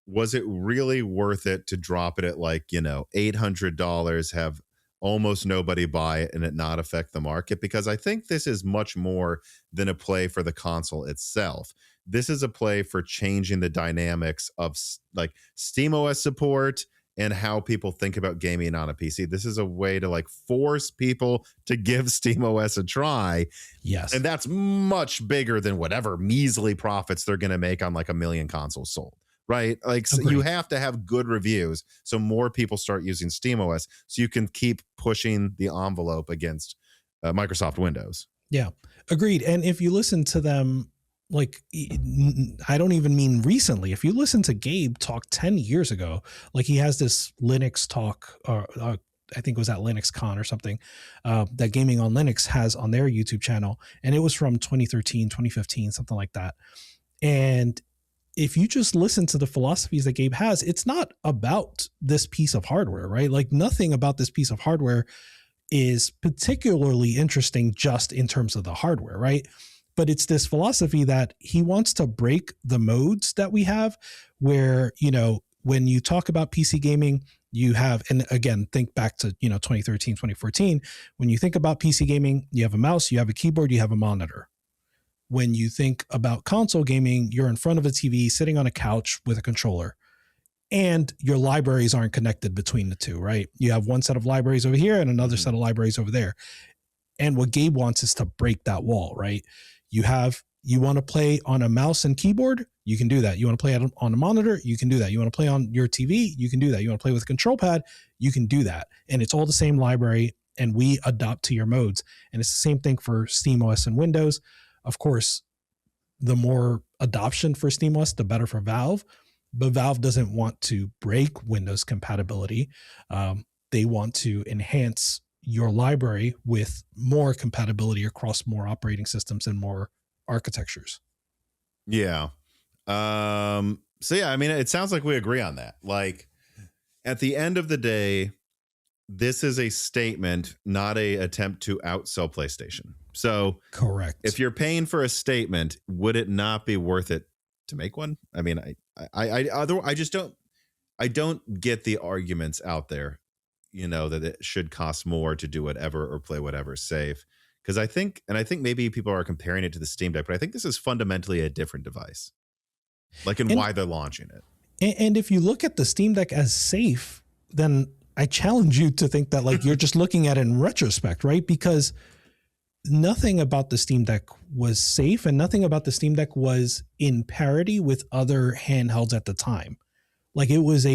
was it really worth it to drop it at like, $800, have almost nobody buy it and it not affect the market? Because I think this is much more than a play for the console itself. This is a play for changing the dynamics of like SteamOS support and how people think about gaming on a PC. This is a way to like force people to give SteamOS a try. Yes. And that's much bigger than whatever measly profits they're going to make on like 1 million consoles sold. Right? Like, so you have to have good reviews so more people start using SteamOS so you can keep pushing the envelope against Microsoft Windows. Yeah, agreed. And if you listen to them, like, I don't even mean recently. If you listen to Gabe talk 10 years ago, like he has this Linux talk, I think it was at LinuxCon or something, that Gaming on Linux has on their YouTube channel. And it was from 2013, 2015, something like that. And if you just listen to the philosophies that Gabe has, it's not about this piece of hardware, right? Like nothing about this piece of hardware is particularly interesting just in terms of the hardware, right? But it's this philosophy that he wants to break the modes that we have where, when you talk about PC gaming, you have, and again, think back to, 2013, 2014, when you think about PC gaming, you have a mouse, you have a keyboard, you have a monitor. When you think about console gaming, you're in front of a TV, sitting on a couch with a controller, and your libraries aren't connected between the two, right? You have one set of libraries over here and another set of libraries over there. And what Gabe wants is to break that wall, right? You want to play on a mouse and keyboard, you can do that. You want to play on a monitor, you can do that. You want to play on your TV, you can do that. You want to play with a control pad, you can do that. And it's all the same library, and we adopt to your modes. And it's the same thing for SteamOS and Windows. Of course, the more adoption for SteamOS, the better for Valve. But Valve doesn't want to break Windows compatibility. They want to enhance your library with more compatibility across more operating systems and more architectures. Yeah. So yeah, I mean, it sounds like we agree on that. Like at the end of the day, this is a statement, not a attempt to outsell PlayStation. So correct. If you're paying for a statement, would it not be worth it to make one? I mean, I don't get the arguments out there, that it should cost more to do whatever or play whatever safe. Because I think maybe people are comparing it to the Steam Deck, but I think this is fundamentally a different device. Like, and why they're launching it. And if you look at the Steam Deck as safe, then I challenge you to think that like you're just looking at it in retrospect, right? Because nothing about the Steam Deck was safe, and nothing about the Steam Deck was in parity with other handhelds at the time. Like it was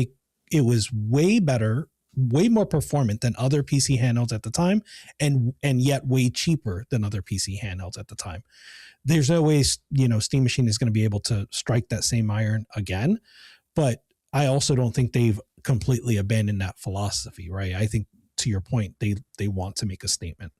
way better, way more performant than other PC handhelds at the time, and yet way cheaper than other PC handhelds at the time. There's no way, Steam Machine is going to be able to strike that same iron again. But I also don't think they've completely abandoned that philosophy, right? I think, to your point, they want to make a statement.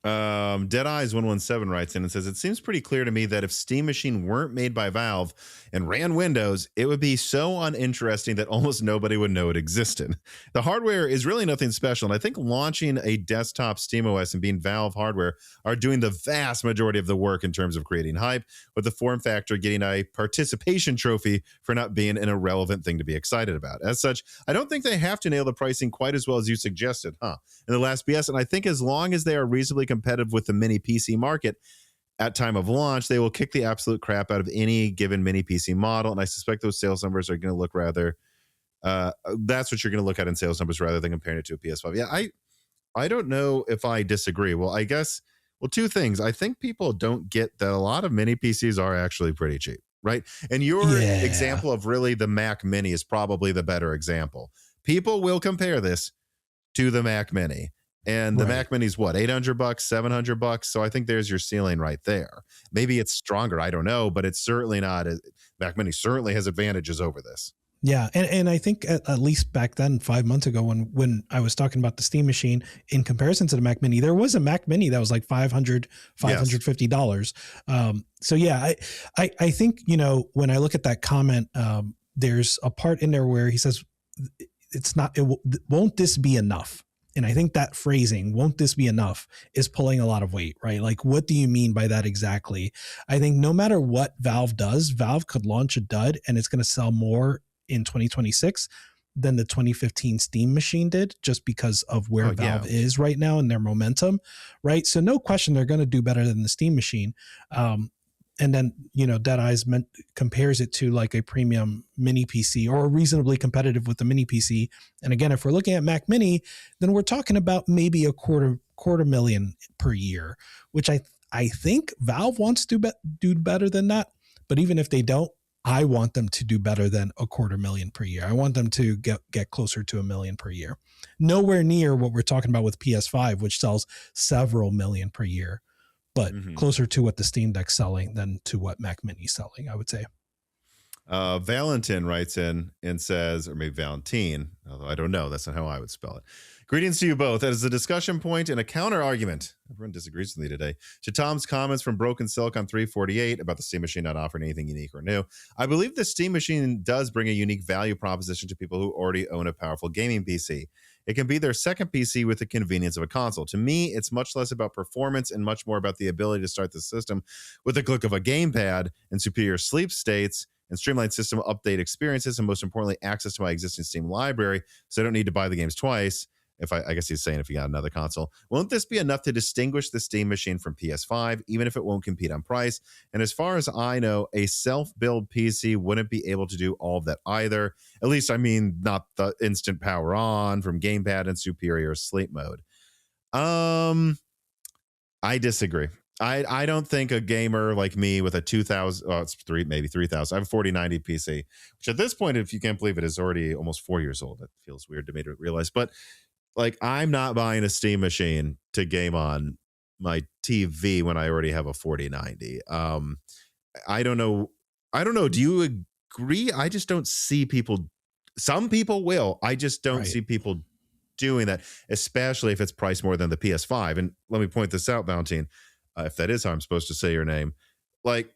Dead Eyes 117 writes in and says, it seems pretty clear to me that if Steam Machine weren't made by Valve and ran Windows, it would be so uninteresting that almost nobody would know it existed. The hardware is really nothing special, and I think launching a desktop SteamOS and being Valve hardware are doing the vast majority of the work in terms of creating hype, with the form factor getting a participation trophy for not being an irrelevant thing to be excited about. As such, I don't think they have to nail the pricing quite as well as you suggested, in the last BS, and I think as long as they are reasonably competitive with the mini PC market at time of launch, they will kick the absolute crap out of any given mini PC model. And I suspect those sales numbers are going to look rather, that's what you're going to look at in sales numbers rather than comparing it to a PS5. Yeah, I don't know if I disagree. Well, I guess, two things. I think people don't get that a lot of mini PCs are actually pretty cheap, right? And your example of really the Mac Mini is probably the better example. People will compare this to the Mac Mini. And the Mac Mini's what, $800, $700? So I think there's your ceiling right there. Maybe it's stronger, I don't know, but it's certainly not. Mac Mini certainly has advantages over this. Yeah, and I think at least back then, 5 months ago, when I was talking about the Steam Machine in comparison to the Mac Mini, there was a Mac Mini that was like $550. So yeah, I think, you know, when I look at that comment, there's a part in there where he says it's not, won't this be enough? And I think that phrasing, won't this be enough, is pulling a lot of weight, right? Like, what do you mean by that exactly? I think no matter what Valve does, Valve could launch a dud and it's going to sell more in 2026 than the 2015 Steam Machine did, just because of where Valve is right now and their momentum, right? So no question they're going to do better than the Steam Machine. And then, you know, Dead Eyes compares it to like a premium mini PC, or reasonably competitive with the mini PC. And again, if we're looking at Mac Mini, then we're talking about maybe a quarter million per year, which I think Valve wants to do better than that. But even if they don't, I want them to do better than a $250,000 per year. I want them to get closer to $1 million per year. Nowhere near what we're talking about with PS5, which sells several million per year, but closer to what the Steam Deck's selling than to what Mac Mini's selling, I would say. Valentin writes in and says, or maybe Valentine, although I don't know, that's not how I would spell it. Greetings to you both. That is a discussion point and a counter argument. Everyone disagrees with me today. To Tom's comments from Broken Silicon 348 about the Steam Machine not offering anything unique or new, I believe the Steam Machine does bring a unique value proposition to people who already own a powerful gaming PC. It can be their second PC with the convenience of a console. To me, it's much less about performance and much more about the ability to start the system with a click of a gamepad and superior sleep states and streamlined system update experiences, and most importantly, access to my existing Steam library, so I don't need to buy the games twice. I guess he's saying if you got another console. Won't this be enough to distinguish the Steam Machine from PS5, even if it won't compete on price? And as far as I know, a self-build PC wouldn't be able to do all of that either. At least, I mean, not the instant power on from gamepad and superior sleep mode. I disagree. I don't think a gamer like me with a 2000, it's maybe 3000. I have a 4090 PC, which at this point, if you can't believe it, is already almost 4 years old. That feels weird to me to realize, but like, I'm not buying a Steam Machine to game on my TV when I already have a 4090. I don't know. Do you agree? I just don't see people. Some people will. I just don't see people doing that, especially if it's priced more than the PS5. And let me point this out, Valentine, if that is how I'm supposed to say your name. Like,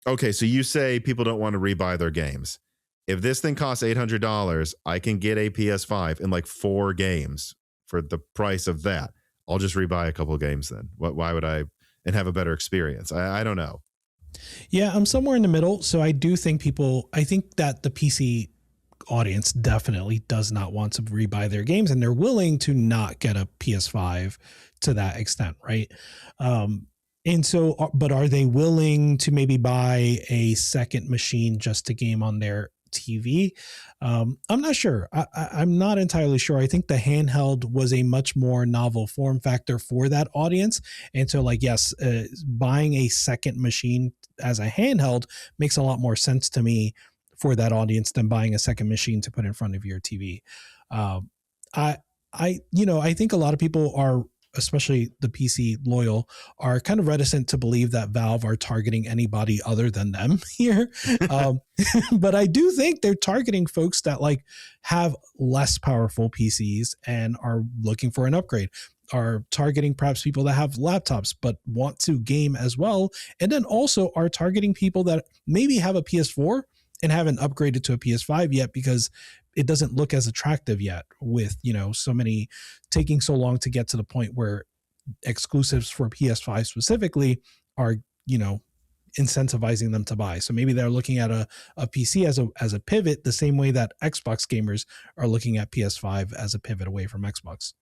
okay, so you say people don't want to rebuy their games. If this thing costs $800, I can get a PS5 in like 4 games for the price of that. I'll just rebuy a couple of games then. Why would I, and have a better experience? I don't know. Yeah, I'm somewhere in the middle. So I do think I think that the PC audience definitely does not want to rebuy their games, and they're willing to not get a PS5 to that extent, right? And so, but are they willing to maybe buy a second machine just to game on their TV? I'm not sure. I'm not entirely sure. I think the handheld was a much more novel form factor for that audience. And so, like, yes, buying a second machine as a handheld makes a lot more sense to me for that audience than buying a second machine to put in front of your TV. I think a lot of people are, especially the PC loyal, are kind of reticent to believe that Valve are targeting anybody other than them here. But I do think they're targeting folks that like have less powerful PCs and are looking for an upgrade, are targeting perhaps people that have laptops but want to game as well. And then also are targeting people that maybe have a PS4 and haven't upgraded to a PS5 yet because it doesn't look as attractive yet, with, you know, so many taking so long to get to the point where exclusives for PS5 specifically are, you know, incentivizing them to buy. So maybe they're looking at a PC as a pivot, the same way that Xbox gamers are looking at PS5 as a pivot away from Xbox.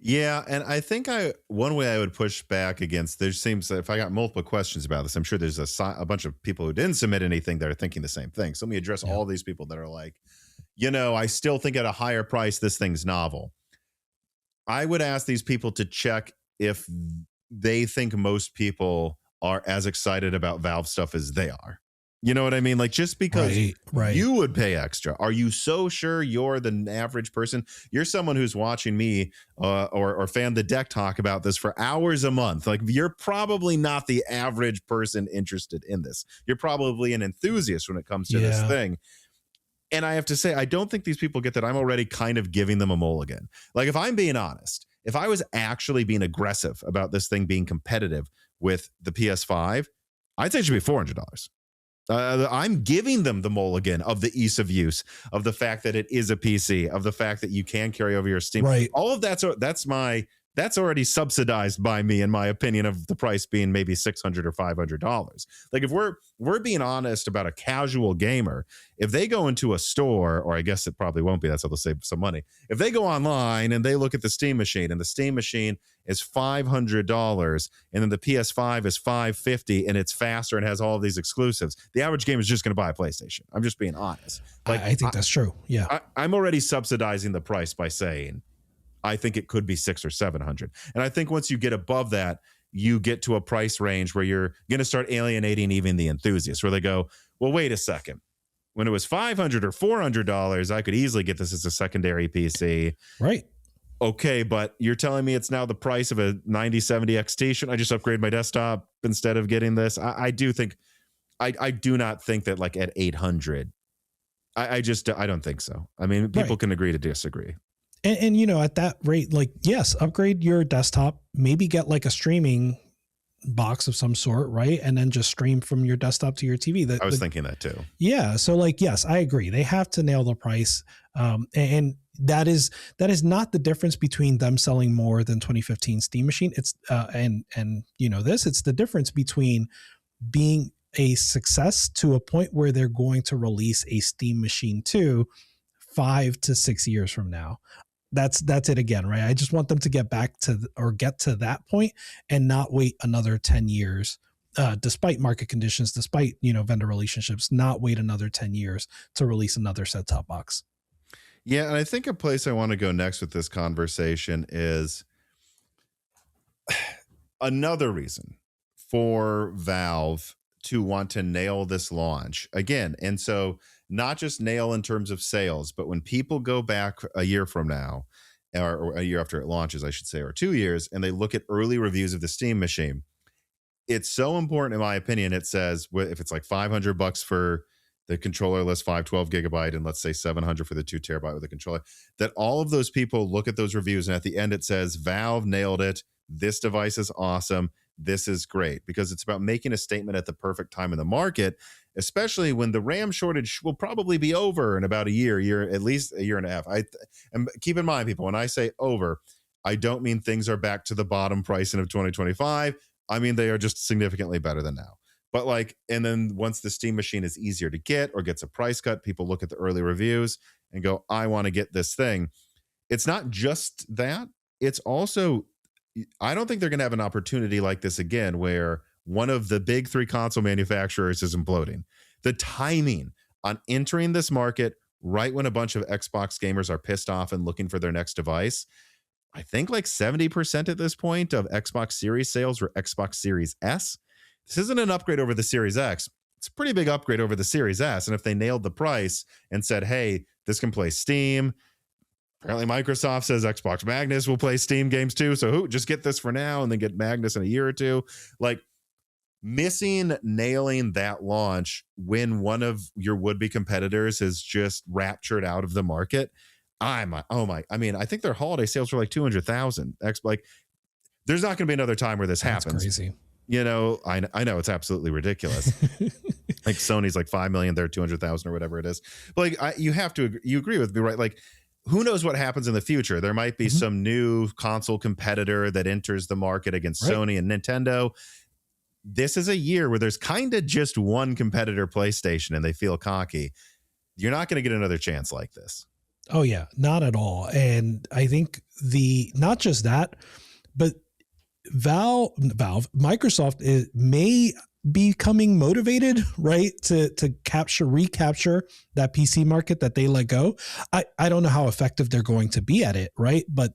Yeah, and I think one way I would push back against, there seems, if I got multiple questions about this, I'm sure there's a bunch of people who didn't submit anything that are thinking the same thing. So let me address all these people that are like, you know, I still think at a higher price, this thing's novel. I would ask these people to check if they think most people are as excited about Valve stuff as they are. You know what I mean? Like, just because you would pay extra, are you so sure you're the average person? You're someone who's watching me or Fan the Deck talk about this for hours a month. Like, you're probably not the average person interested in this. You're probably an enthusiast when it comes to this thing. And I have to say, I don't think these people get that I'm already kind of giving them a mulligan. Like, if I'm being honest, if I was actually being aggressive about this thing being competitive with the PS5, I'd say it should be $400. I'm giving them the mulligan of the ease of use, of the fact that it is a PC, of the fact that you can carry over your Steam. Right. All of that's already subsidized by me, in my opinion, of the price being maybe $600 or $500. Like, if we're being honest about a casual gamer, if they go into a store, or I guess it probably won't be, that's how they'll save some money. If they go online and they look at the Steam machine, and the Steam machine is $500, and then the PS5 is $550, and it's faster and has all of these exclusives, the average gamer is just going to buy a PlayStation. I'm just being honest. Like, I think that's true. Yeah, I'm already subsidizing the price by saying I think it could be $600 or $700. And I think once you get above that, you get to a price range where you're going to start alienating even the enthusiasts, where they go, well, wait a second. When it was $500 or $400, I could easily get this as a secondary PC. Right. Okay, but you're telling me it's now the price of a 9070 XT. Shouldn't I just upgrade my desktop instead of getting this? I do not think that, like, at 800, I don't think so. I mean, people can agree to disagree. And at that rate, like, yes, upgrade your desktop, maybe get like a streaming box of some sort, right? And then just stream from your desktop to your TV. I was thinking that too. Yeah. So, like, yes, I agree. They have to nail the price. And that is not the difference between them selling more than 2015 Steam machine. It's it's the difference between being a success to a point where they're going to release a Steam machine 2 5 to 6 years from now. That's it again, right? I just want them to get back to get to that point and not wait another 10 years, despite market conditions, despite, vendor relationships, not wait another 10 years to release another set-top box. Yeah. And I think a place I want to go next with this conversation is another reason for Valve to want to nail this launch again. And so, not just nail in terms of sales, but when people go back a year from now, or a year after it launches, I should say, or 2 years, and they look at early reviews of the Steam machine, it's so important, in my opinion. It says, if it's like $500 for the controllerless 512 gigabyte, and let's say $700 for the 2 terabyte with the controller, that all of those people look at those reviews, and at the end it says, Valve nailed it. This device is awesome. This is great, because it's about making a statement at the perfect time in the market, especially when the RAM shortage will probably be over in about a year, at least a year and a half. And keep in mind, people, when I say over, I don't mean things are back to the bottom pricing of 2025. I mean, they are just significantly better than now. But and then once the Steam machine is easier to get or gets a price cut, people look at the early reviews and go, I want to get this thing. It's not just that. It's also, I don't think they're going to have an opportunity like this again, where one of the big 3 console manufacturers is imploding. The timing on entering this market right when a bunch of Xbox gamers are pissed off and looking for their next device. I think like 70% at this point of Xbox Series sales were Xbox Series S. This isn't an upgrade over the Series X. It's a pretty big upgrade over the Series S. And if they nailed the price and said, hey, this can play Steam, apparently Microsoft says Xbox Magnus will play Steam games too. So just get this for now and then get Magnus in a year or two. Like, nailing that launch when one of your would-be competitors is just raptured out of the market. I mean, I think their holiday sales were like 200,000. Like, there's not going to be another time where this happens. That's crazy. I know it's absolutely ridiculous. Like, Sony's like 5 million, they're 200,000 or whatever it is. But like, you agree with me, right? Like, who knows what happens in the future? There might be some new console competitor that enters the market against Sony and Nintendo. This is a year where there's kind of just one competitor, PlayStation, and they feel cocky. You're not going to get another chance like this. Oh yeah, not at all. And I think not just that, but Microsoft may be becoming motivated, right, to recapture that PC market that they let go. I don't know how effective they're going to be at it, right? But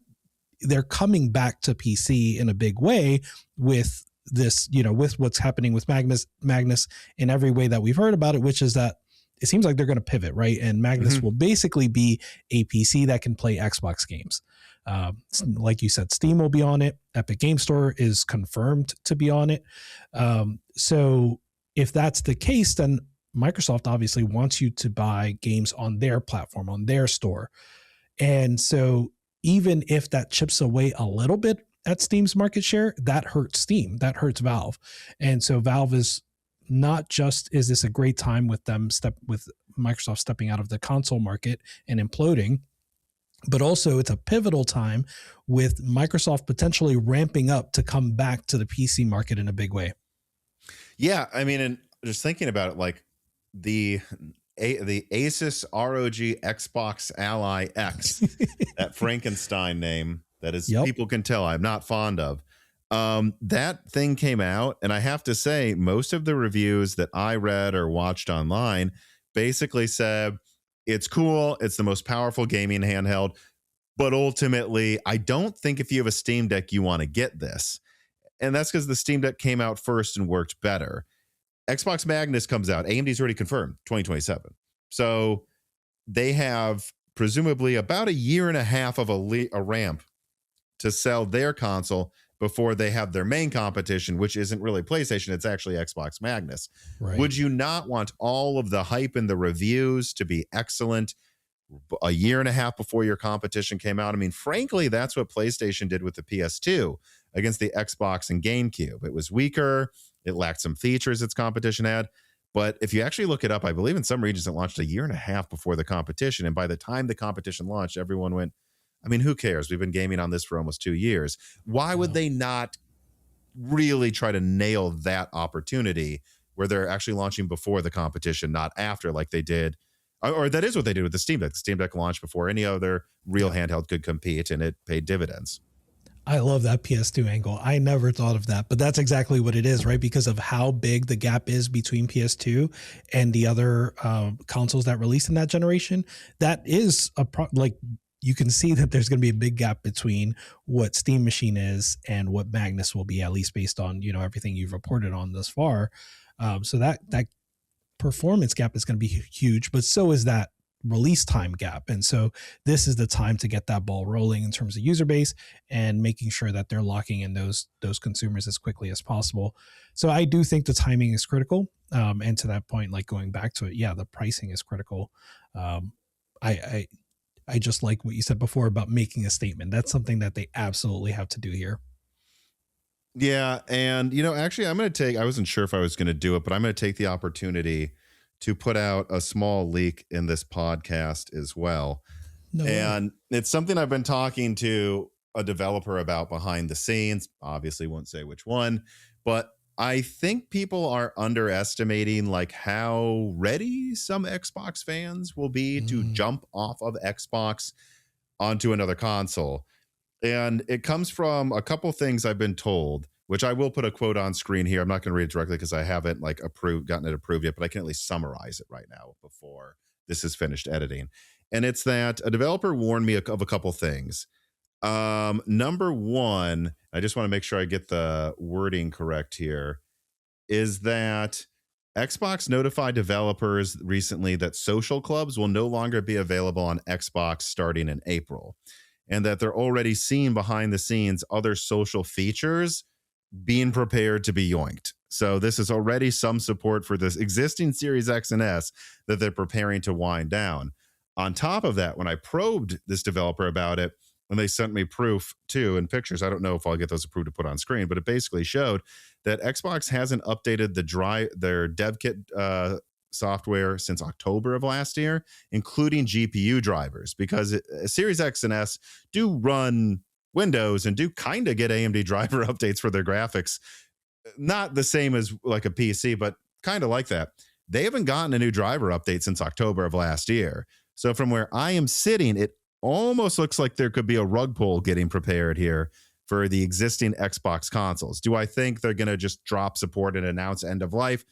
they're coming back to PC in a big way with this, with what's happening with Magnus in every way that we've heard about it, which is that it seems like they're going to pivot, right? And Magnus will basically be a PC that can play Xbox games. Like you said, Steam will be on it. Epic Game Store is confirmed to be on it. So if that's the case, then Microsoft obviously wants you to buy games on their platform, on their store. And so even if that chips away a little bit at Steam's market share, that hurts Steam, that hurts Valve. And so Valve is not just, is this a great time with Microsoft stepping out of the console market and imploding, but also it's a pivotal time with Microsoft potentially ramping up to come back to the PC market in a big way. Yeah, I mean, and just thinking about it, like the Asus ROG Xbox Ally X, that Frankenstein name that is, people can tell I'm not fond of. That thing came out, and I have to say, most of the reviews that I read or watched online basically said it's cool, it's the most powerful gaming handheld, but ultimately, I don't think if you have a Steam Deck, you want to get this. And that's because the Steam Deck came out first and worked better. XBOX Magnus comes out. AMD's already confirmed 2027. So they have presumably about a year and a half of a ramp to sell their console before they have their main competition, which isn't really PlayStation. It's actually Xbox Magnus. Right. Would you not want all of the hype and the reviews to be excellent a year and a half before your competition came out? I mean, frankly, that's what PlayStation did with the PS2 against the Xbox and GameCube. It was weaker. It lacked some features its competition had. But if you actually look it up, I believe in some regions it launched a year and a half before the competition. And by the time the competition launched, everyone went, I mean, who cares? We've been gaming on this for almost 2 years. Why would they not really try to nail that opportunity where they're actually launching before the competition, not after, like they did? Or that is what they did with the Steam Deck. The Steam Deck launched before any other real handheld could compete, and it paid dividends. I love that PS2 angle. I never thought of that, but that's exactly what it is, right? Because of how big the gap is between PS2 and the other consoles that released in that generation. That is you can see that there's going to be a big gap between what Steam Machine is and what Magnus will be, at least based on, everything you've reported on thus far. So that performance gap is going to be huge, but so is that release time gap. And so this is the time to get that ball rolling in terms of user base and making sure that they're locking in those consumers as quickly as possible. So I do think the timing is critical. And to that point, like going back to it, the pricing is critical. I just like what you said before about making a statement. That's something that they absolutely have to do here. Yeah. And, actually, I wasn't sure if I was going to do it, but I'm going to take the opportunity to put out a small leak in this podcast as well. And it's something I've been talking to a developer about behind the scenes. Obviously won't say which one, but I think people are underestimating like how ready some Xbox fans will be to jump off of Xbox onto another console. And it comes from a couple things I've been told, which I will put a quote on screen here. I'm not going to read it directly because I haven't gotten it approved yet, but I can at least summarize it right now before this is finished editing. And it's that a developer warned me of a couple things. Number one, I just want to make sure I get the wording correct here, is that Xbox notified developers recently that social clubs will no longer be available on Xbox starting in April, and that they're already seeing behind the scenes other social features being prepared to be yoinked. So this is already some support for this existing Series X and S that they're preparing to wind down. On top of that, when I probed this developer about it, and they sent me proof too and pictures, I don't know if I'll get those approved to put on screen, but it basically showed that Xbox hasn't updated their dev kit software since October of last year, including GPU drivers, because Series X and S do run Windows and do kind of get AMD driver updates for their graphics. Not the same as like a PC, but kind of like that. They haven't gotten a new driver update since October of last year. So from where I am sitting, it almost looks like there could be a rug pull getting prepared here for the existing Xbox consoles. Do I think they're going to just drop support and announce end of life?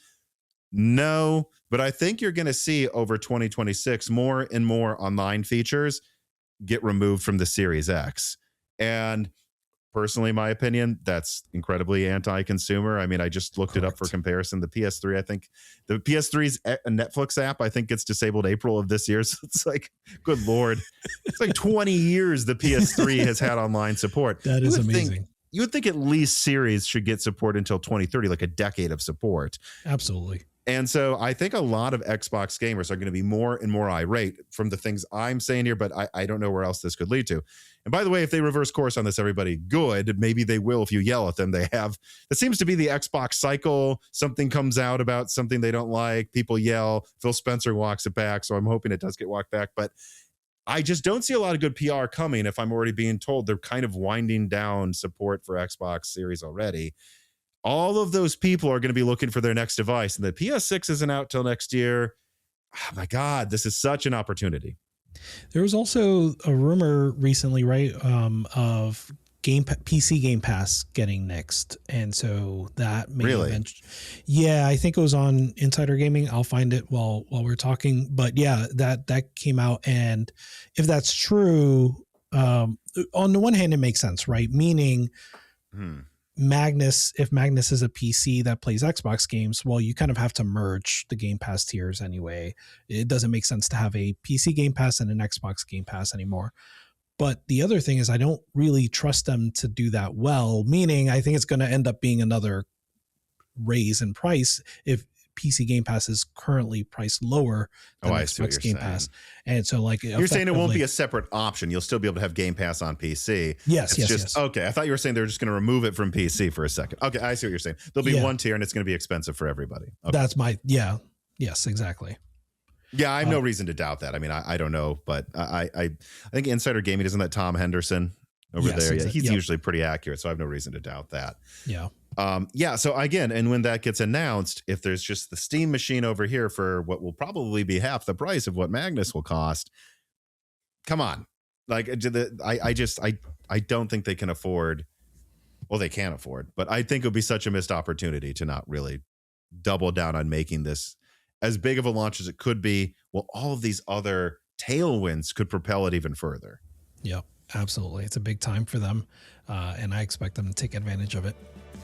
No, but I think you're going to see over 2026 more and more online features get removed from the Series X. And personally, my opinion, that's incredibly anti-consumer. I mean, I just looked it up for comparison. The PS3, I think the PS3's Netflix app, I think gets disabled April of this year. So it's like, good Lord, it's like 20 years the PS3 has had online support. That is amazing. You would think at least Series should get support until 2030, like a decade of support. Absolutely. And so I think a lot of Xbox gamers are going to be more and more irate from the things I'm saying here, but I don't know where else this could lead to. And by the way, if they reverse course on this, everybody, good. Maybe they will if you yell at them. That seems to be the Xbox cycle. Something comes out about something they don't like. People yell. Phil Spencer walks it back. So I'm hoping it does get walked back. But I just don't see a lot of good PR coming if I'm already being told they're kind of winding down support for Xbox Series already. All of those people are going to be looking for their next device, and the PS6 isn't out till next year. Oh my God, this is such an opportunity. There was also a rumor recently, right, of PC Game Pass getting nixed, and so that may yeah, I think it was on Insider Gaming. I'll find it while we're talking, but yeah, that came out, and if that's true, on the one hand, it makes sense, right? Meaning. Magnus, if Magnus is a PC that plays Xbox games, well, you kind of have to merge the Game Pass tiers anyway. It doesn't make sense to have a PC Game Pass and an Xbox Game Pass anymore. But the other thing is I don't really trust them to do that well, meaning I think it's going to end up being another raise in price if PC Game Pass is currently priced lower than Xbox Game Pass. And so like you're saying it won't be a separate option. You'll still be able to have Game Pass on PC. Yes. Okay. I thought you were saying they're just going to remove it from PC for a second. Okay. I see what you're saying. There'll be one tier and it's going to be expensive for everybody. Okay. That's yes, exactly. Yeah. I have no reason to doubt that. I mean, I don't know, but I think Insider Gaming, isn't that Tom Henderson over there? Exactly. Yeah, he's usually pretty accurate. So I have no reason to doubt that. Yeah. So again, and when that gets announced, if there's just the Steam machine over here for what will probably be half the price of what Magnus will cost, come on. Like I don't think they can afford, well, they can afford, but I think it would be such a missed opportunity to not really double down on making this as big of a launch as it could be. Well, all of these other tailwinds could propel it even further. Yep, absolutely. It's a big time for them. And I expect them to take advantage of it.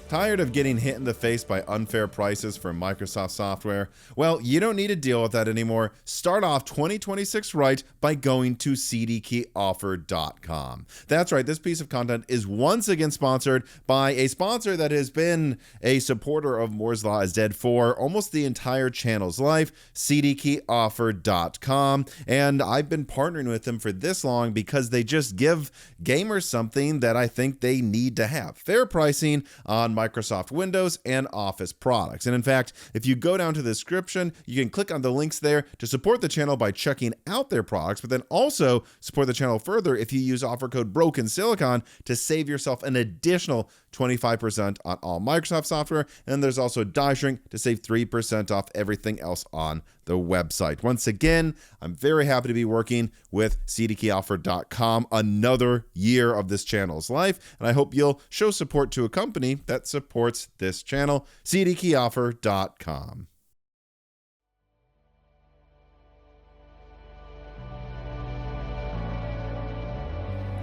Tired of getting hit in the face by unfair prices from Microsoft software? Well, you don't need to deal with that anymore. Start off 2026 right by going to CDkeyoffer.com. That's right, this piece of content is once again sponsored by a sponsor that has been a supporter of Moore's Law is Dead for almost the entire channel's life, CDkeyoffer.com. And I've been partnering with them for this long because they just give gamers something that I think they need to have. Fair pricing on Microsoft Windows and Office products. And in fact, if you go down to the description, you can click on the links there to support the channel by checking out their products, but then also support the channel further if you use offer code BrokenSilicon to save yourself an additional 25% on all Microsoft software. And there's also Die Shrink to save 3% off everything else on the website. Once again, I'm very happy to be working with CDkeyoffer.com another year of this channel's life, and I hope you'll show support to a company that supports this channel, CDkeyoffer.com.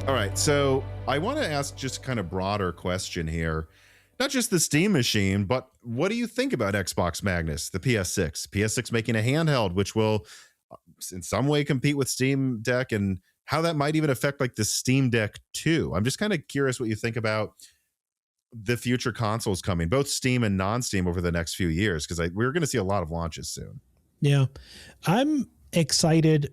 All right, so I want to ask just kind of broader question here. Not just the Steam machine, but what do you think about Xbox Magnus, the PS6? PS6 making a handheld, which will in some way compete with Steam Deck, and how that might even affect like the Steam Deck 2. I'm just kind of curious what you think about the future consoles coming, both Steam and non-Steam over the next few years, because we're going to see a lot of launches soon. Yeah, I'm excited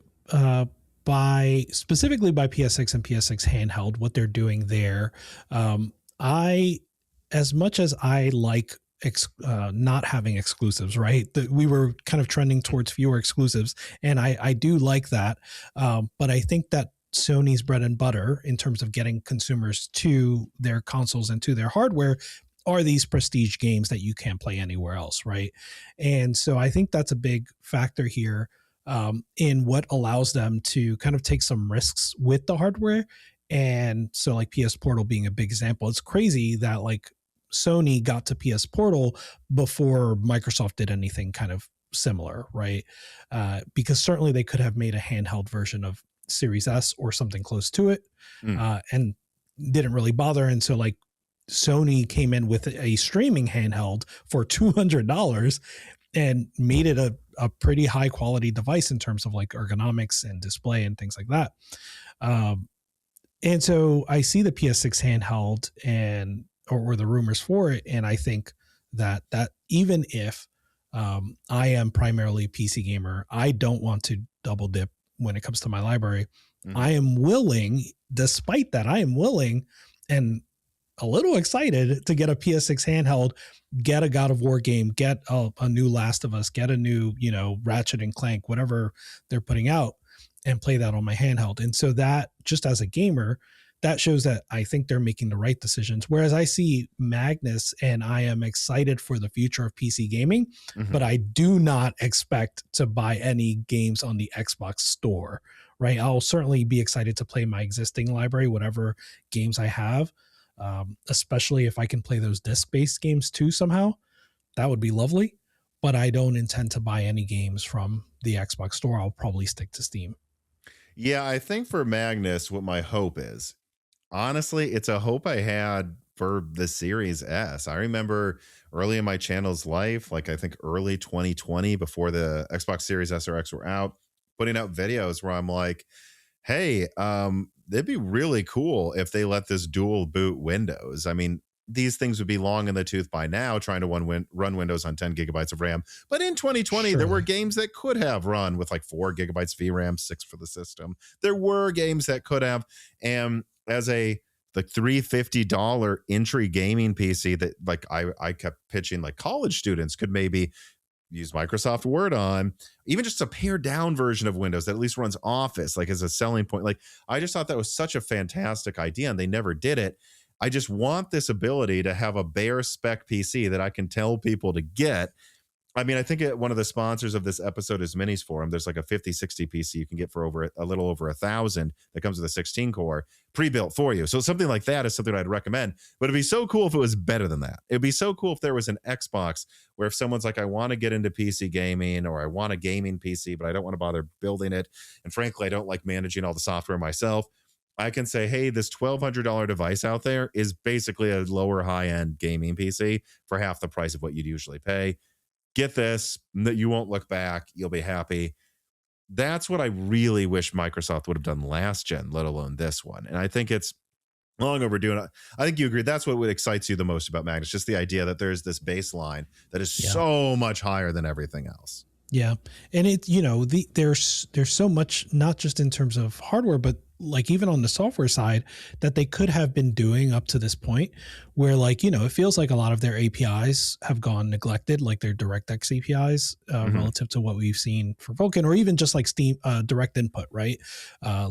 specifically by PS6 and PS6 handheld, what they're doing there. As much as I like not having exclusives, right? We were kind of trending towards fewer exclusives, and I do like that. But I think that Sony's bread and butter in terms of getting consumers to their consoles and to their hardware are these prestige games that you can't play anywhere else, right? And so I think that's a big factor here in what allows them to kind of take some risks with the hardware. And so like PS Portal being a big example, it's crazy that like Sony got to PS Portal before Microsoft did anything kind of similar, right? Because certainly they could have made a handheld version of Series S or something close to it, and didn't really bother. And so like Sony came in with a streaming handheld for $200 and made it a pretty high quality device in terms of like ergonomics and display and things like that. And so I see the PS6 handheld or the rumors for it, and I think that even if I am primarily PC gamer. I don't want to double dip when it comes to my library. I am willing, despite that, I am willing and a little excited to get a PS6 handheld, get a God of War game, get a new Last of Us, get a new, Ratchet and Clank, whatever they're putting out, and play that on my handheld. And so that, just as a gamer, that shows that I think they're making the right decisions. Whereas I see Magnus and I am excited for the future of PC gaming, but I do not expect to buy any games on the Xbox store, right? I'll certainly be excited to play my existing library, whatever games I have, especially if I can play those disc-based games too somehow. That would be lovely, but I don't intend to buy any games from the Xbox store. I'll probably stick to Steam. Yeah, I think for Magnus, what my hope is, honestly, it's a hope I had for the Series S. I remember early in my channel's life, like I think early 2020, before the Xbox Series S or X were out, putting out videos where I'm like, hey, it'd be really cool if they let this dual boot Windows. I mean, these things would be long in the tooth by now, trying to run Windows on 10 gigabytes of RAM. But in 2020, there were games that could have run with like 4 gigabytes VRAM, 6 for the system. There were games that could have. And as the $350 entry gaming PC that like I kept pitching, like college students could maybe use Microsoft Word on, even just a pared down version of Windows that at least runs Office, like as a selling point. Like I just thought that was such a fantastic idea, and they never did it. I just want this ability to have a bare spec PC that I can tell people to get. I mean, I think one of the sponsors of this episode is Minis Forum. There's like a 5060 PC you can get for a little over $1,000 that comes with a 16 core pre-built for you. So something like that is something I'd recommend. But it'd be so cool if it was better than that. It'd be so cool if there was an Xbox where if someone's like, I want to get into PC gaming, or I want a gaming PC, but I don't want to bother building it, and frankly, I don't like managing all the software myself, I can say, hey, this $1,200 device out there is basically a lower high-end gaming PC for half the price of what you'd usually pay. Get this, that you won't look back. You'll be happy. That's what I really wish Microsoft would have done last gen, let alone this one. And I think it's long overdue. And I think you agree. That's what excites you the most about Magnus, just the idea that there's this baseline that is so much higher than everything else. Yeah. And there's so much, not just in terms of hardware, but like even on the software side, that they could have been doing up to this point where it feels like a lot of their APIs have gone neglected, like their DirectX APIs relative to what we've seen for Vulkan, or even just like Steam direct input, right? There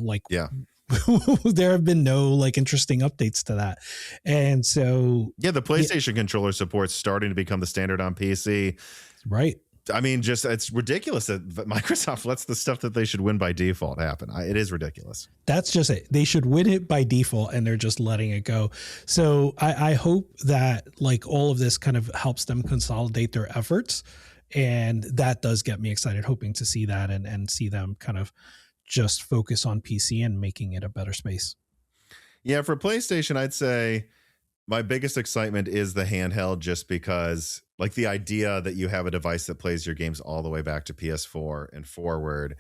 have been no interesting updates to that. And so, the PlayStation controller support's starting to become the standard on PC. Right. I mean, it's ridiculous that Microsoft lets the stuff that they should win by default happen. It is ridiculous. That's just it. They should win it by default, and they're just letting it go. So I hope that all of this kind of helps them consolidate their efforts. And that does get me excited, hoping to see that and see them kind of just focus on PC and making it a better space. Yeah, for PlayStation, I'd say my biggest excitement is the handheld, just because the idea that you have a device that plays your games all the way back to PS4 and forward.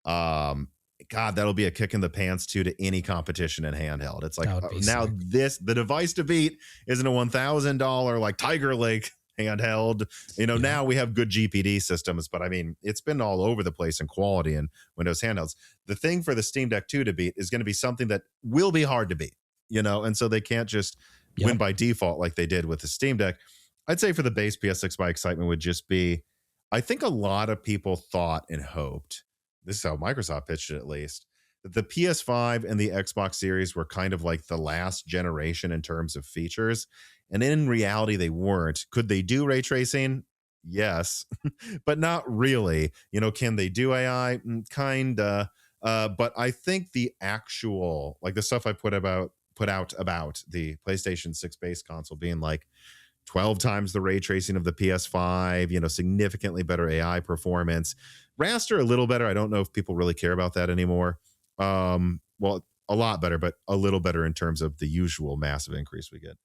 God, that'll be a kick in the pants to any competition in handheld. It's like now the device to beat isn't a $1,000 Tiger Lake handheld. Now we have good GPD systems, but I mean, it's been all over the place in quality in Windows handhelds. The thing for the Steam Deck 2 to beat is going to be something that will be hard to beat, and so they can't just win by default like they did with the Steam Deck. I'd say for the base PS6, my excitement would just be, I think a lot of people thought and hoped, this is how Microsoft pitched it at least, that the PS5 and the Xbox Series were kind of like the last generation in terms of features. And in reality, they weren't. Could they do ray tracing? Yes, but not really. Can they do AI? Kinda. But I think the actual, the stuff I put out about the PlayStation 6 base console being 12 times the ray tracing of the PS5, significantly better AI performance. Raster a little better. I don't know if people really care about that anymore. Well, a lot better, but a little better in terms of the usual massive increase we get.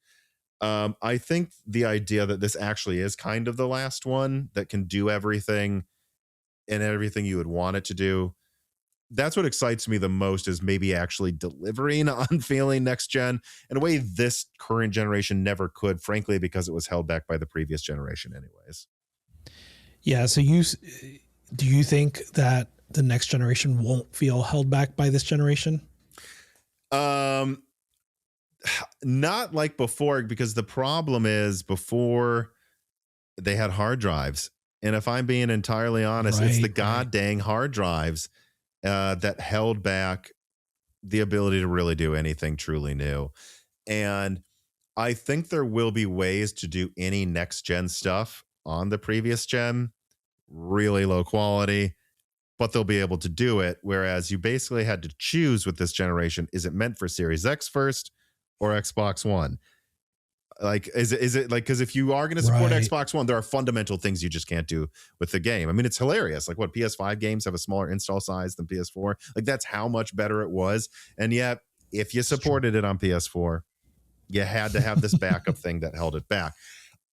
I think the idea that this actually is kind of the last one that can do everything and everything you would want it to do, that's what excites me the most, is maybe actually delivering on failing next gen in a way this current generation never could, frankly, because it was held back by the previous generation anyways. Yeah. So do you think that the next generation won't feel held back by this generation? Um, not like before, because the problem is before they had hard drives. And if I'm being entirely honest, it's the god dang hard drives that held back the ability to really do anything truly new. And I think there will be ways to do any next gen stuff on the previous gen, really low quality, but they'll be able to do it. Whereas you basically had to choose with this generation, is it meant for Series X first or Xbox One? Like, is it like, because if you are going to support Xbox One, there are fundamental things you just can't do with the game. I mean, it's hilarious. Like, what, PS5 games have a smaller install size than PS4? Like, that's how much better it was. And yet, if you supported it on PS4, you had to have this backup thing that held it back.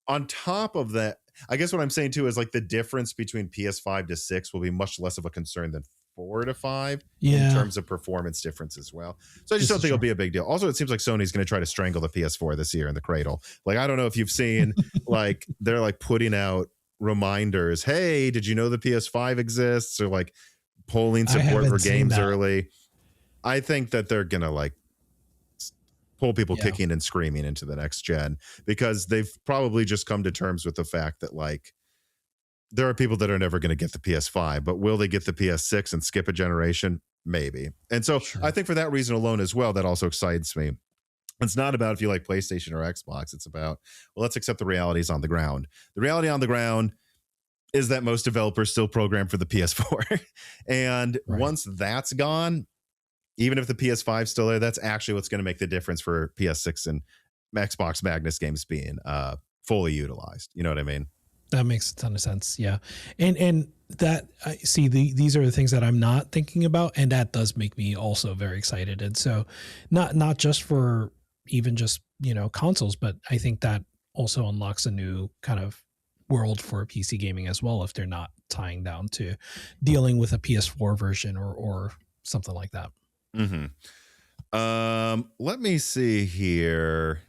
On top of that, I guess what I'm saying too is like the difference between PS5 to 6 will be much less of a concern than 4 to 5 in terms of performance difference as well. So I just don't think it'll be a big deal. Also, it seems like Sony's going to try to strangle the PS4 this year in the cradle. Like, I don't know if you've seen, like, they're like putting out reminders. Hey, did you know the PS5 exists? Or like polling support for games early. I think that they're going to like pull people kicking and screaming into the next gen, because they've probably just come to terms with the fact that like there are people that are never going to get the PS5, but will they get the PS6 and skip a generation? Maybe. And so I think for that reason alone as well, that also excites me. It's not about if you like PlayStation or Xbox. It's about, well, let's accept the realities on the ground. The reality on the ground is that most developers still program for the PS4. And once that's gone, even if the PS5 is still there, that's actually what's going to make the difference for PS6 and XBOX Magnus games being fully utilized. You know what I mean? That makes a ton of sense. Yeah. And that, I see, these are the things that I'm not thinking about. And that does make me also very excited. And so not just for even just, consoles, but I think that also unlocks a new kind of world for PC gaming as well, if they're not tying down to dealing with a PS4 version or something like that. Let me see here.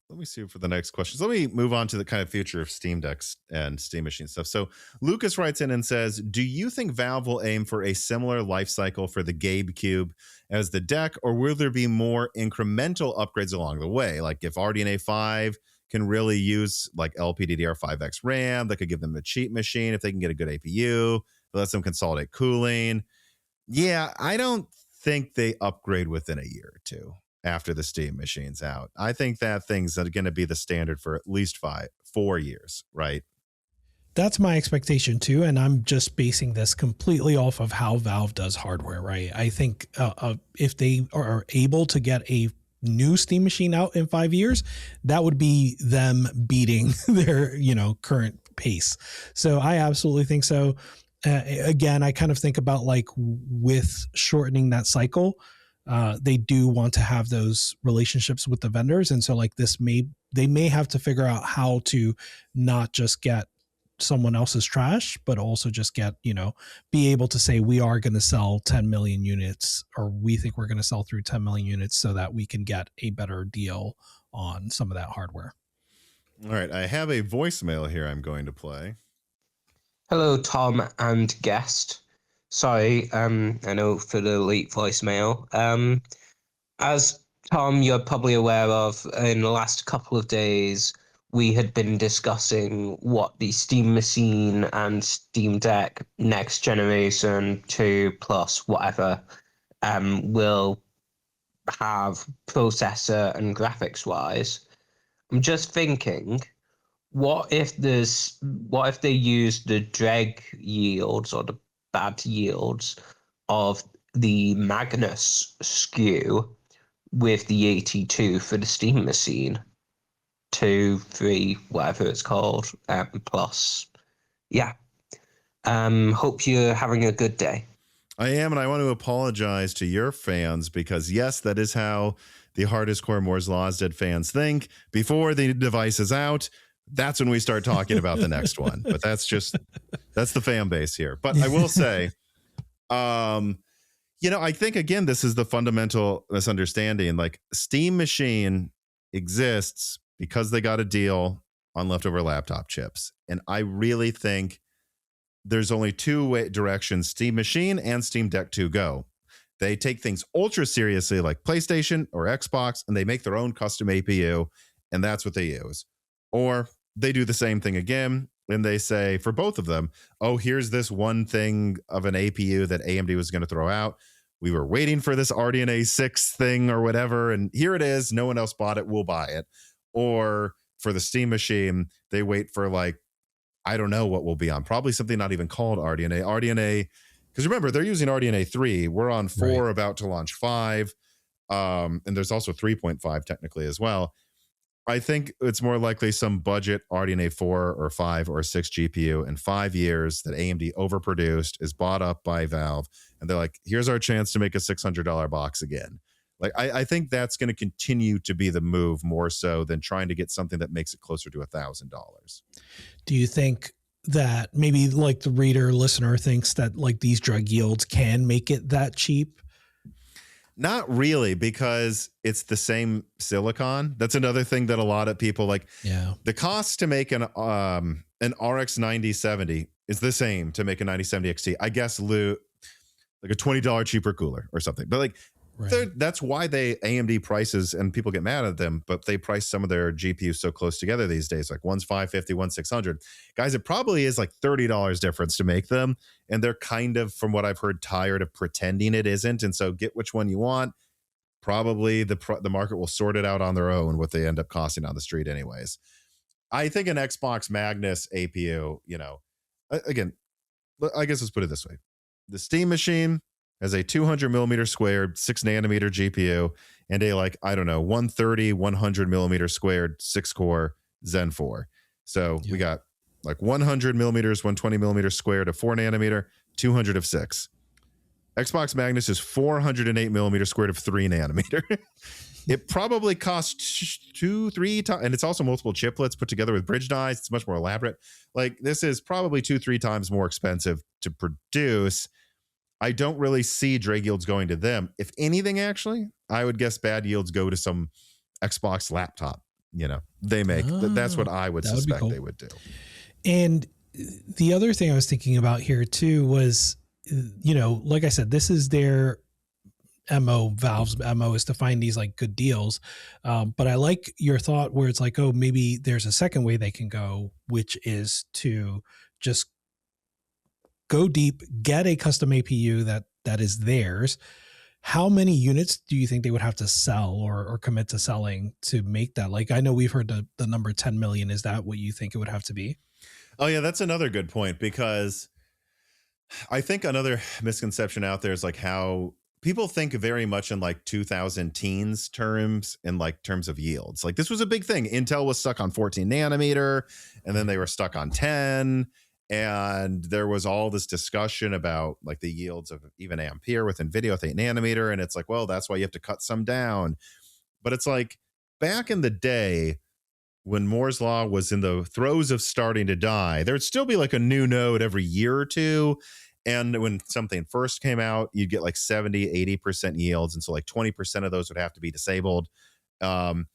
Let me see for the next questions. Let me move on to the kind of future of Steam Decks and Steam Machine stuff. So Lucas writes in and says, do you think Valve will aim for a similar life cycle for the GameCube as the deck, or will there be more incremental upgrades along the way? Like if RDNA 5 can really use like LPDDR5X RAM, that could give them a cheat machine if they can get a good APU, lets them consolidate cooling. Yeah, I don't think they upgrade within a year or two after the Steam machine's out. I think that thing's going to be the standard for at least 4 years, right? That's my expectation too. And I'm just basing this completely off of how Valve does hardware, right? I think if they are able to get a new Steam machine out in 5 years, that would be them beating their, current pace. So I absolutely think so. Again, I kind of think about like with shortening that cycle, they do want to have those relationships with the vendors. And so like they may have to figure out how to not just get someone else's trash, but also just get, be able to say, we are going to sell 10 million units, or we think we're going to sell through 10 million units so that we can get a better deal on some of that hardware. All right. I have a voicemail here I'm going to play. Hello, Tom and guest. Sorry, I know for the late voicemail. As Tom, you're probably aware of, in the last couple of days, we had been discussing what the Steam Machine and Steam Deck next generation 2 plus whatever will have processor and graphics wise. I'm just thinking, what if they use the dreg yields or the bad yields of the Magnus SKU with the 82 for the Steam Machine, 2, 3, whatever it's called, plus. Yeah. Hope you're having a good day. I am, and I want to apologize to your fans because, yes, that is how the hardest core Moore's Law's Dead fans think. Before the device is out, that's when we start talking about the next one. But that's the fan base here. But I will say, I think, again, this is the fundamental misunderstanding. Like, Steam Machine exists because they got a deal on leftover laptop chips. And I really think there's only two directions Steam Machine and Steam Deck 2 go. They take things ultra seriously like PlayStation or Xbox, and they make their own custom APU, and that's what they use. Or they do the same thing again, and they say for both of them, oh, here's this one thing of an APU that AMD was going to throw out. We were waiting for this RDNA 6 thing or whatever, and here it is. No one else bought it. We'll buy it. Or for the Steam Machine, they wait for like, I don't know what will be on. Probably something not even called RDNA. RDNA, because remember, they're using RDNA 3. We're on 4, right, about to launch 5. And there's also 3.5 technically as well. I think it's more likely some budget RDNA 4 or 5 or 6 GPU in 5 years that AMD overproduced, is bought up by Valve, and they're like, here's our chance to make a $600 box again. Like, I think that's going to continue to be the move more so than trying to get something that makes it closer to $1,000. Do you think that maybe like the reader listener thinks that like these drug yields can make it that cheap? Not really, because it's the same silicon. That's another thing that a lot of people like. Yeah. The cost to make an RX 9070 is the same to make a 9070 XT. I guess like a $20 cheaper cooler or something. But like, right, that's why AMD prices, and people get mad at them, but they price some of their GPUs so close together these days. Like one's $550, one's $600. Guys, it probably is like $30 difference to make them. And they're kind of, from what I've heard, tired of pretending it isn't. And so get which one you want. Probably the market will sort it out on their own, what they end up costing on the street anyways. I think an XBOX Magnus APU, again, I guess let's put it this way. The Steam Machine has a 200 millimeter squared 6 nanometer GPU and a 130 100 millimeter squared 6 core Zen 4. So we got like 100 millimeters 120 millimeters squared of 4 nanometer, 200 of 6. Xbox Magnus is 408 millimeter squared of 3 nanometer. It probably costs 2-3 times, and it's also multiple chiplets put together with bridge dies. It's much more elaborate. Like, this is probably 2-3 times more expensive to produce. I don't really see drag yields going to them. If anything, actually, I would guess bad yields go to some Xbox laptop, they make. That's what I would suspect they would do. And the other thing I was thinking about here too was, like I said, this is their MO, Valve's MO, is to find these like good deals. But I like your thought where it's like, oh, maybe there's a second way they can go, which is to just go deep, get a custom APU that is theirs. How many units do you think they would have to sell or commit to selling to make that? Like, I know we've heard the number 10 million. Is that what you think it would have to be? Oh yeah, that's another good point, because I think another misconception out there is like how people think very much in like 2000 teens terms, in like terms of yields. Like, this was a big thing. Intel was stuck on 14 nanometer, and then they were stuck on 10. And there was all this discussion about like the yields of even Ampere with NVIDIA with 8 nanometer. And it's like, well, that's why you have to cut some down. But it's like, back in the day when Moore's Law was in the throes of starting to die, there would still be like a new node every year or two. And when something first came out, you'd get like 70, 80% yields. And so like 20% of those would have to be disabled. From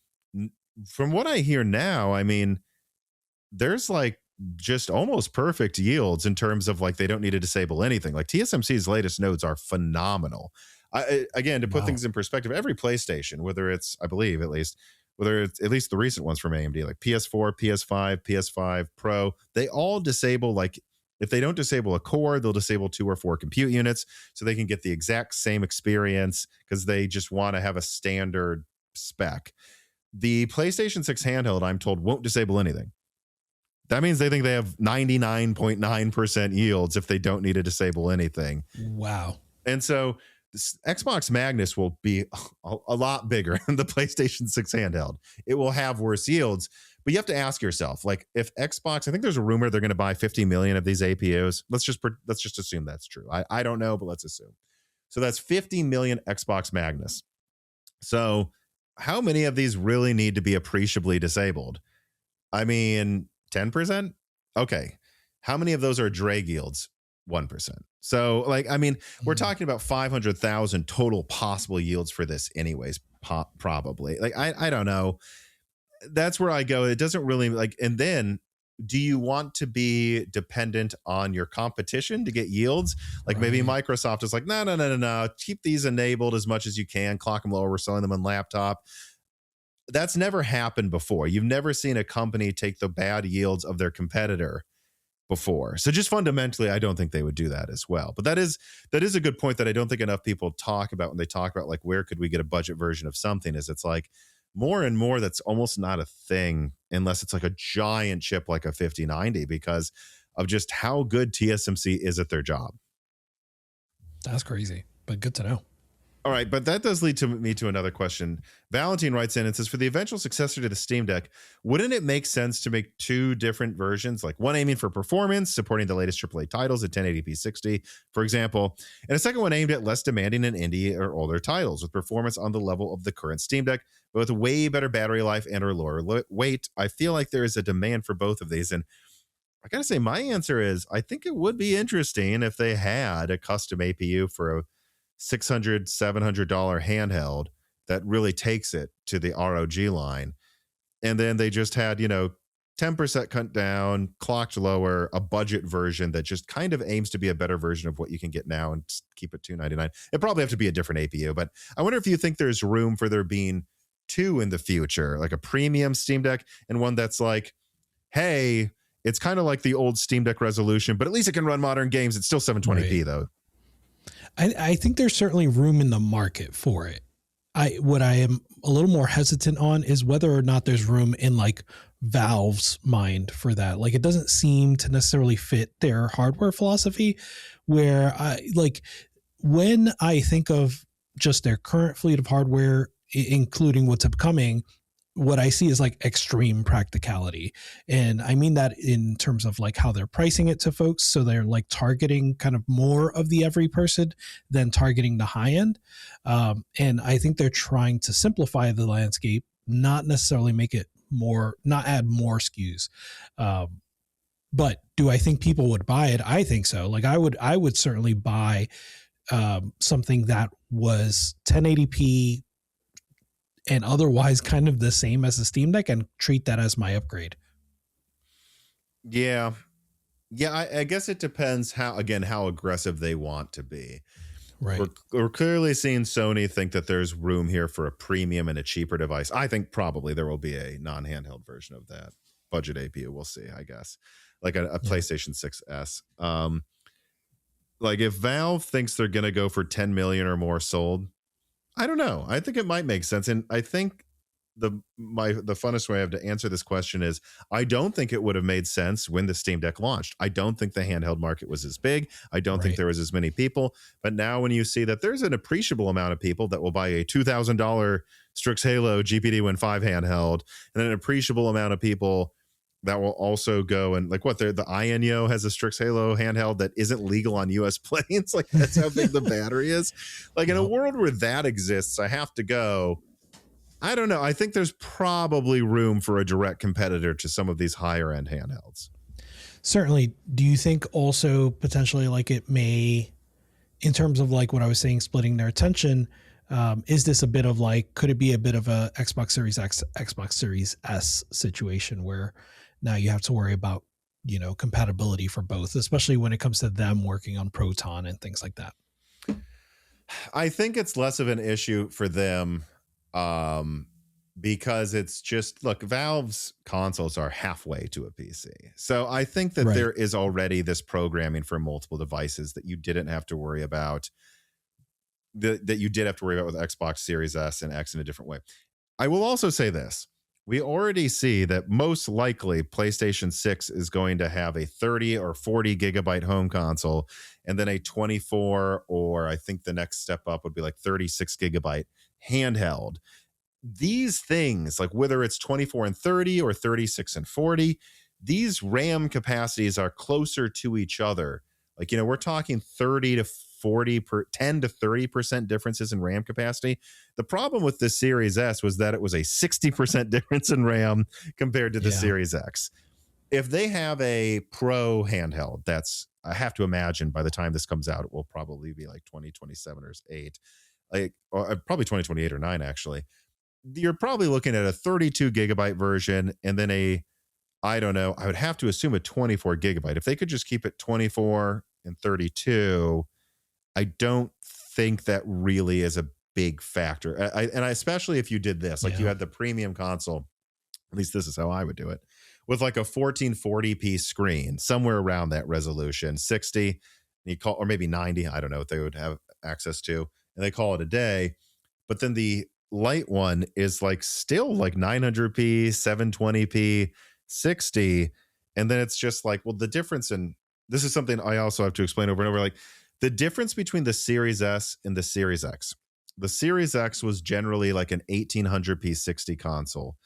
what I hear now, I mean, there's like just almost perfect yields in terms of like they don't need to disable anything. Like TSMC's latest nodes are phenomenal. Again, to put things in perspective, every PlayStation, whether it's, I believe at least the recent ones from AMD, like PS4, PS5, PS5 Pro, they all disable, like if they don't disable a core, they'll disable 2 or 4 compute units so they can get the exact same experience, because they just want to have a standard spec. The PlayStation 6 handheld, I'm told, won't disable anything. That means they think they have 99.9% yields if they don't need to disable anything. Wow. And so this Xbox Magnus will be a lot bigger than the PlayStation 6 handheld. It will have worse yields, but you have to ask yourself, like, if Xbox, I think there's a rumor they're going to buy 50 million of these APUs. Let's just assume that's true. I don't know, but let's assume. So that's 50 million Xbox Magnus. So how many of these really need to be appreciably disabled? I mean, 10%? Okay. How many of those are drag yields? 1%. So, like, I mean, we're talking about 500,000 total possible yields for this anyways, probably. Like, I don't know. That's where I go. It doesn't really, like, and then do you want to be dependent on your competition to get yields? Like maybe Microsoft is like, no, keep these enabled as much as you can, clock them lower, we're selling them on laptop. That's never happened before. You've never seen a company take the bad yields of their competitor before. So just fundamentally, I don't think they would do that as well. But that is a good point that I don't think enough people talk about when they talk about like, where could we get a budget version of something, is it's like more and more that's almost not a thing unless it's like a giant chip like a 5090, because of just how good TSMC is at their job. That's crazy, but good to know. All right, but that does lead me to another question. Valentine writes in and says, for the eventual successor to the Steam Deck, wouldn't it make sense to make two different versions, like one aiming for performance, supporting the latest AAA titles at 1080p 60, for example, and a second one aimed at less demanding and indie or older titles with performance on the level of the current Steam Deck, but with way better battery life and or lower weight? I feel like there is a demand for both of these. And I got to say, my answer is I think it would be interesting if they had a custom APU for a $600, $700 handheld that really takes it to the ROG line. And then they just had, 10% cut down, clocked lower, a budget version that just kind of aims to be a better version of what you can get now and just keep it $299. It'd probably have to be a different APU, but I wonder if you think there's room for there being two in the future, like a premium Steam Deck and one that's like, hey, it's kind of like the old Steam Deck resolution, but at least it can run modern games. It's still 720p though. I think there's certainly room in the market for it. What I am a little more hesitant on is whether or not there's room in like Valve's mind for that. Like, it doesn't seem to necessarily fit their hardware philosophy, where when I think of just their current fleet of hardware, including what's upcoming, what I see is like extreme practicality. And I mean that in terms of like how they're pricing it to folks. So they're like targeting kind of more of the every person than targeting the high end. And I think they're trying to simplify the landscape, not necessarily make it more, not add more SKUs. But do I think people would buy it? I think so. Like I would certainly buy something that was 1080p and otherwise kind of the same as the Steam Deck and treat that as my upgrade. Yeah. I guess it depends how aggressive they want to be. Right. We're clearly seeing Sony think that there's room here for a premium and a cheaper device. I think probably there will be a non-handheld version of that budget APU. We'll see, I guess, like a PlayStation 6S. Like if Valve thinks they're going to go for 10 million or more sold, I don't know. I think it might make sense. And I think the funnest way I have to answer this question is I don't think it would have made sense when the Steam Deck launched. I don't think the handheld market was as big. I don't think there was as many people. But now when you see that there's an appreciable amount of people that will buy a $2,000 Strix Halo GPD-Win 5 handheld, and an appreciable amount of people that will also go and like the Ionio has a Strix Halo handheld that isn't legal on US planes. Like that's how big the battery is. Like in a world where that exists, I have to go, I don't know. I think there's probably room for a direct competitor to some of these higher end handhelds. Certainly. Do you think also potentially like it may, in terms of like what I was saying, splitting their attention, is this a bit of like, could it be a bit of a Xbox Series X, Xbox Series S situation where now you have to worry about, compatibility for both, especially when it comes to them working on Proton and things like that? I think it's less of an issue for them because it's just, look, Valve's consoles are halfway to a PC. So I think that there is already this programming for multiple devices that you didn't have to worry about, that you did have to worry about with Xbox Series S and X in a different way. I will also say this. We already see that most likely PlayStation 6 is going to have a 30 or 40 gigabyte home console and then a 24, or I think the next step up would be like 36 gigabyte handheld. These things, like whether it's 24 and 30 or 36 and 40, these RAM capacities are closer to each other. Like, we're talking 30 to 40 10 to 30% differences in RAM capacity. The problem with the Series S was that it was a 60% difference in RAM compared to the Series X. If they have a Pro handheld, that's, I have to imagine by the time this comes out, it will probably be like 2027 or 8, or probably 2028 or 9, actually. You're probably looking at a 32 gigabyte version and then a I don't know. I would have to assume a 24 gigabyte. If they could just keep it 24 and 32, I don't think that really is a big factor. Especially if you did this, like you had the premium console, at least this is how I would do it, with like a 1440p screen, somewhere around that resolution, 60, and you call, or maybe 90, I don't know what they would have access to, and they call it a day. But then the light one is like still like 900p, 720p, 60, and then it's just like, well, the difference in, this is something I also have to explain over and over, like the difference between the Series S and the Series X. The Series X was generally like an 1800p 60 console,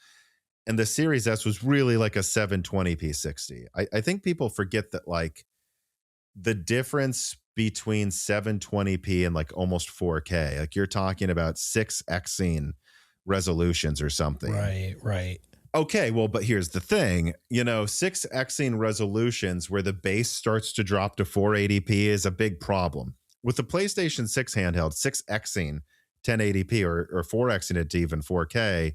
and the Series S was really like a 720p 60. I think people forget that like the difference between 720p and like almost 4K, like you're talking about 6xing resolutions or something. Right. Okay, well, but here's the thing, 6xing resolutions where the base starts to drop to 480p is a big problem. With the PlayStation 6 handheld, 6xing 1080p or 4xing it to even 4K,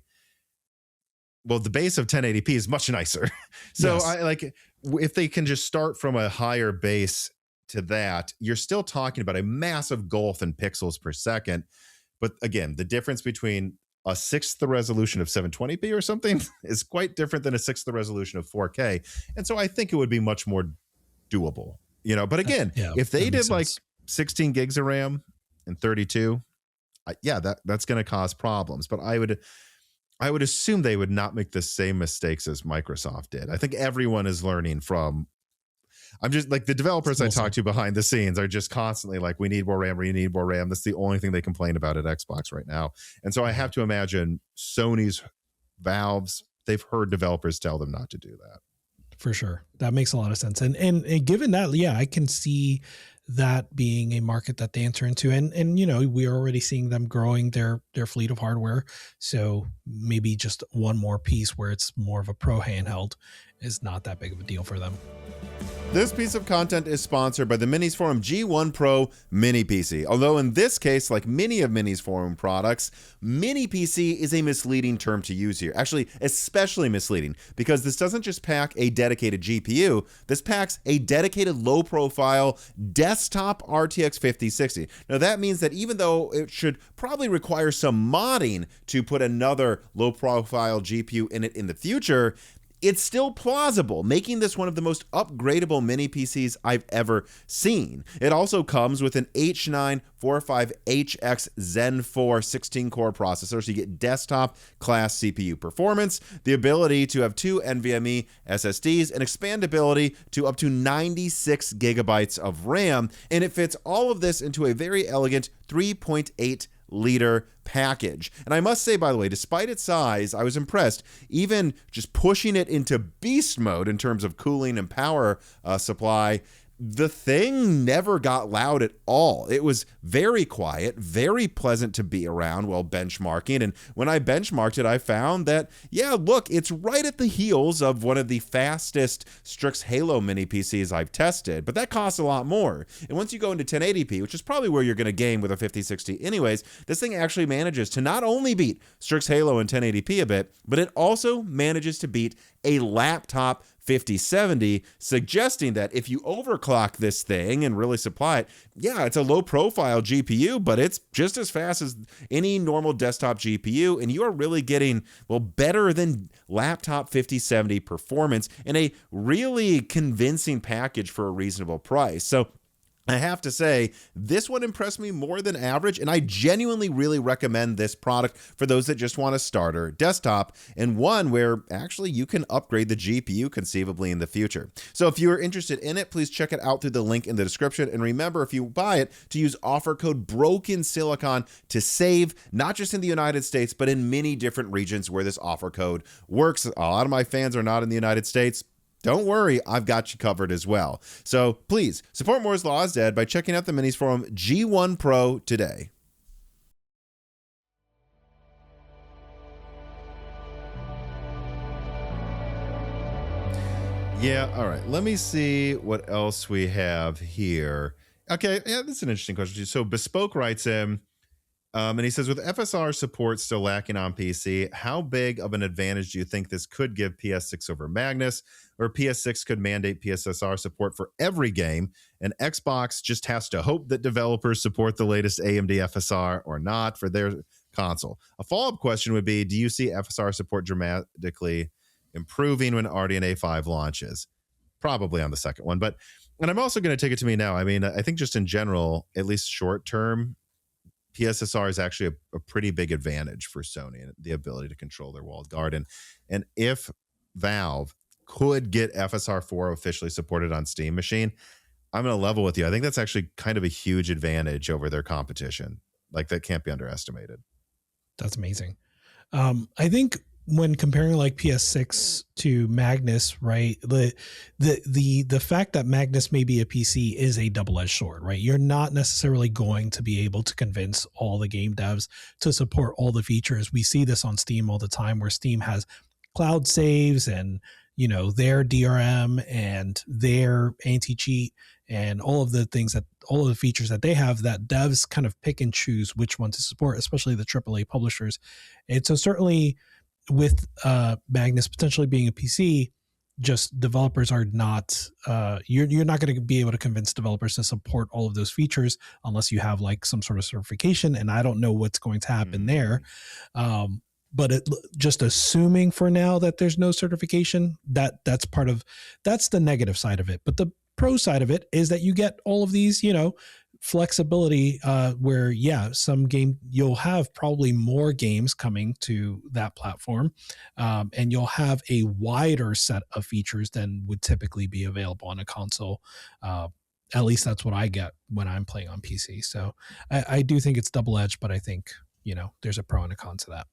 well, the base of 1080p is much nicer. So yes. I like, if they can just start from a higher base to that, you're still talking about a massive gulf in pixels per second. But again, the difference between a sixth the resolution of 720p or something is quite different than a sixth the resolution of 4K. And so I think it would be much more doable, but again, if they did like 16 gigs of RAM and 32, that's going to cause problems. But I would assume they would not make the same mistakes as Microsoft did. I think everyone is learning from, I'm just like the developers I talk to behind the scenes are just constantly like, we need more RAM, we need more RAM. That's the only thing they complain about at Xbox right now. And so I have to imagine Sony's valves, they've heard developers tell them not to do that. For sure. That makes a lot of sense. And given that, I can see that being a market that they enter into. And we're already seeing them growing their fleet of hardware. So maybe just one more piece where it's more of a pro handheld is not that big of a deal for them. This piece of content is sponsored by the Minis Forum G1 Pro Mini PC. Although in this case, like many of Minis Forum products, Mini PC is a misleading term to use here. Actually, especially misleading, because this doesn't just pack a dedicated GPU, this packs a dedicated low-profile desktop RTX 5060. Now that means that even though it should probably require some modding to put another low-profile GPU in it in the future, it's still plausible, making this one of the most upgradable mini PCs I've ever seen. It also comes with an H945HX Zen 4 16-core processor, so you get desktop-class CPU performance, the ability to have 2 NVMe SSDs, and expandability to up to 96 gigabytes of RAM, and it fits all of this into a very elegant 3.8-liter package. And I must say, by the way, despite its size, I was impressed. Even just pushing it into beast mode in terms of cooling and power supply, the thing never got loud at all. It was very quiet, very pleasant to be around while benchmarking. And when I benchmarked it, I found that, look, it's right at the heels of one of the fastest Strix Halo mini PCs I've tested, but that costs a lot more. And once you go into 1080p, which is probably where you're going to game with a 5060 anyways, this thing actually manages to not only beat Strix Halo in 1080p a bit, but it also manages to beat a laptop 5070, suggesting that if you overclock this thing and really supply it, it's a low profile GPU, but it's just as fast as any normal desktop GPU, and you are really getting, better than laptop 5070 performance in a really convincing package for a reasonable price. So I have to say, this one impressed me more than average, and I genuinely really recommend this product for those that just want a starter desktop, and one where actually you can upgrade the GPU conceivably in the future. So if you're interested in it, please check it out through the link in the description, and remember, if you buy it, to use offer code BROKENSILICON to save, not just in the United States, but in many different regions where this offer code works. A lot of my fans are not in the United States. Don't worry, I've got you covered as well. So please support Moore's Law is Dead by checking out the Minis Forum G1 Pro today. All right. Let me see what else we have here. Okay, that's an interesting question too. So Bespoke writes in, And he says, with FSR support still lacking on PC, how big of an advantage do you think this could give PS6 over Magnus? Or PS6 could mandate PSSR support for every game, and Xbox just has to hope that developers support the latest AMD FSR or not for their console. A follow-up question would be, do you see FSR support dramatically improving when RDNA 5 launches? Probably on the second one. And I'm also going to take it to me now. I mean, I think just in general, at least short term, PSSR is actually a pretty big advantage for Sony and the ability to control their walled garden. And if Valve could get FSR 4 officially supported on Steam Machine, I'm going to level with you. I think that's actually kind of a huge advantage over their competition. Like, that can't be underestimated. That's amazing. I think when comparing like PS6 to Magnus, right, the fact that Magnus may be a PC is a double-edged sword, right? You're not necessarily going to be able to convince all the game devs to support all the features. We see this on Steam all the time, where Steam has cloud saves and, you know, their DRM and their anti-cheat and all of the features that they have, that devs kind of pick and choose which one to support, especially the AAA publishers. And so certainly with Magnus potentially being a PC, just developers are not, you're not going to be able to convince developers to support all of those features unless you have like some sort of certification. And I don't know what's going to happen there. But just assuming for now that there's no certification, that's the negative side of it. But the pro side of it is that you get all of these, you know, flexibility where, yeah, you'll have probably more games coming to that platform, and you'll have a wider set of features than would typically be available on a console. At least that's what I get when I'm playing on PC. So I do think it's double-edged, but I think, you know, there's a pro and a con to that.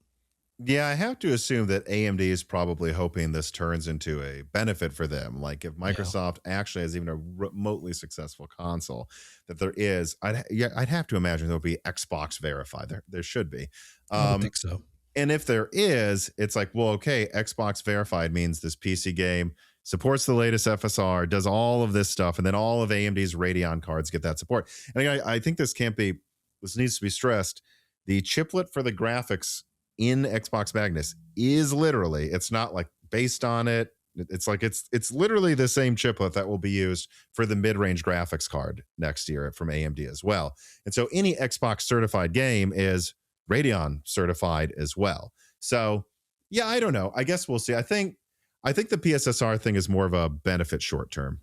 Yeah, I have to assume that AMD is probably hoping this turns into a benefit for them. Like, if Microsoft actually has even a remotely successful console, that there is, I'd have to imagine there'll be Xbox verified. There should be. I don't think so. And if there is, it's like, well, okay, Xbox verified means this PC game supports the latest FSR, does all of this stuff, and then all of AMD's Radeon cards get that support. And I think this needs to be stressed. The chiplet for the graphics in Xbox Magnus is literally, it's not like based on it. It's like, it's literally the same chiplet that will be used for the mid-range graphics card next year from AMD as well. And so any Xbox certified game is Radeon certified as well. So yeah, I don't know. I guess we'll see. I think the PSSR thing is more of a benefit short term,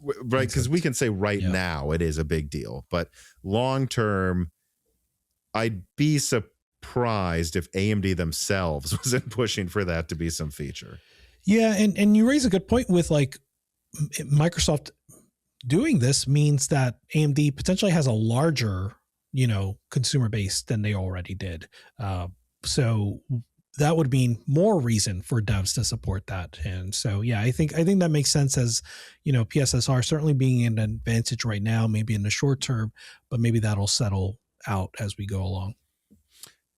right? Because we can say now it is a big deal, but long term, I'd be surprised if AMD themselves wasn't pushing for that to be some feature. Yeah, and you raise a good point with like Microsoft doing this means that AMD potentially has a larger, you know, consumer base than they already did. So that would mean more reason for devs to support that. And so, yeah, I think that makes sense, as, you know, PSSR certainly being an advantage right now, maybe in the short term, but maybe that'll settle out as we go along.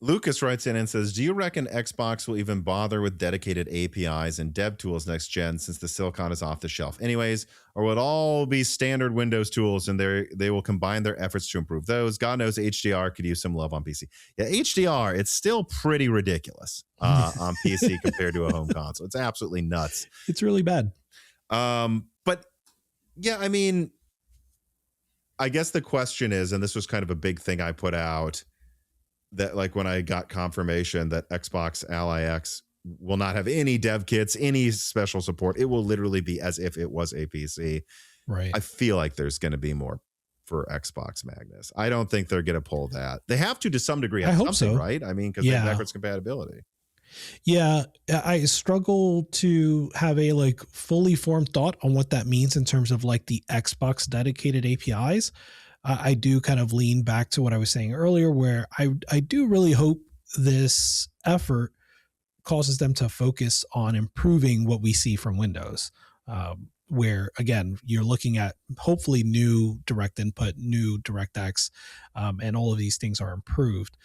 Lucas writes in and says, do you reckon Xbox will even bother with dedicated APIs and dev tools next gen, since the silicon is off the shelf anyways, or will it all be standard Windows tools and they will combine their efforts to improve those? God knows HDR could use some love on PC. Yeah, HDR, it's still pretty ridiculous on PC compared to a home console. It's absolutely nuts. It's really bad. But yeah, I mean, I guess the question is, and this was kind of a big thing I put out, that like when I got confirmation that Xbox Ally X will not have any dev kits, any special support, it will literally be as if it was a PC. Right. I feel like there's going to be more for Xbox Magnus. I don't think they're going to pull that. They have to some degree, have something, so. Right? I mean, because they have backwards compatibility. Yeah, I struggle to have a like fully formed thought on what that means in terms of like the Xbox dedicated APIs. I do kind of lean back to what I was saying earlier, where I do really hope this effort causes them to focus on improving what we see from Windows, where, again, you're looking at hopefully new direct input, new DirectX, and all of these things are improved.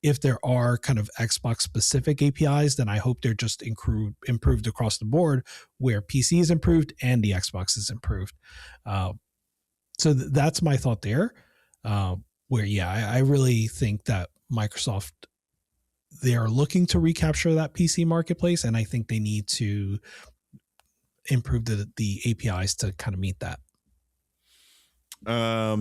If there are kind of Xbox specific APIs, then I hope they're just improved across the board, where PC is improved and the Xbox is improved. So that's my thought there. where, yeah, I really think that Microsoft, they are looking to recapture that PC marketplace, and I think they need to improve the APIs to kind of meet that.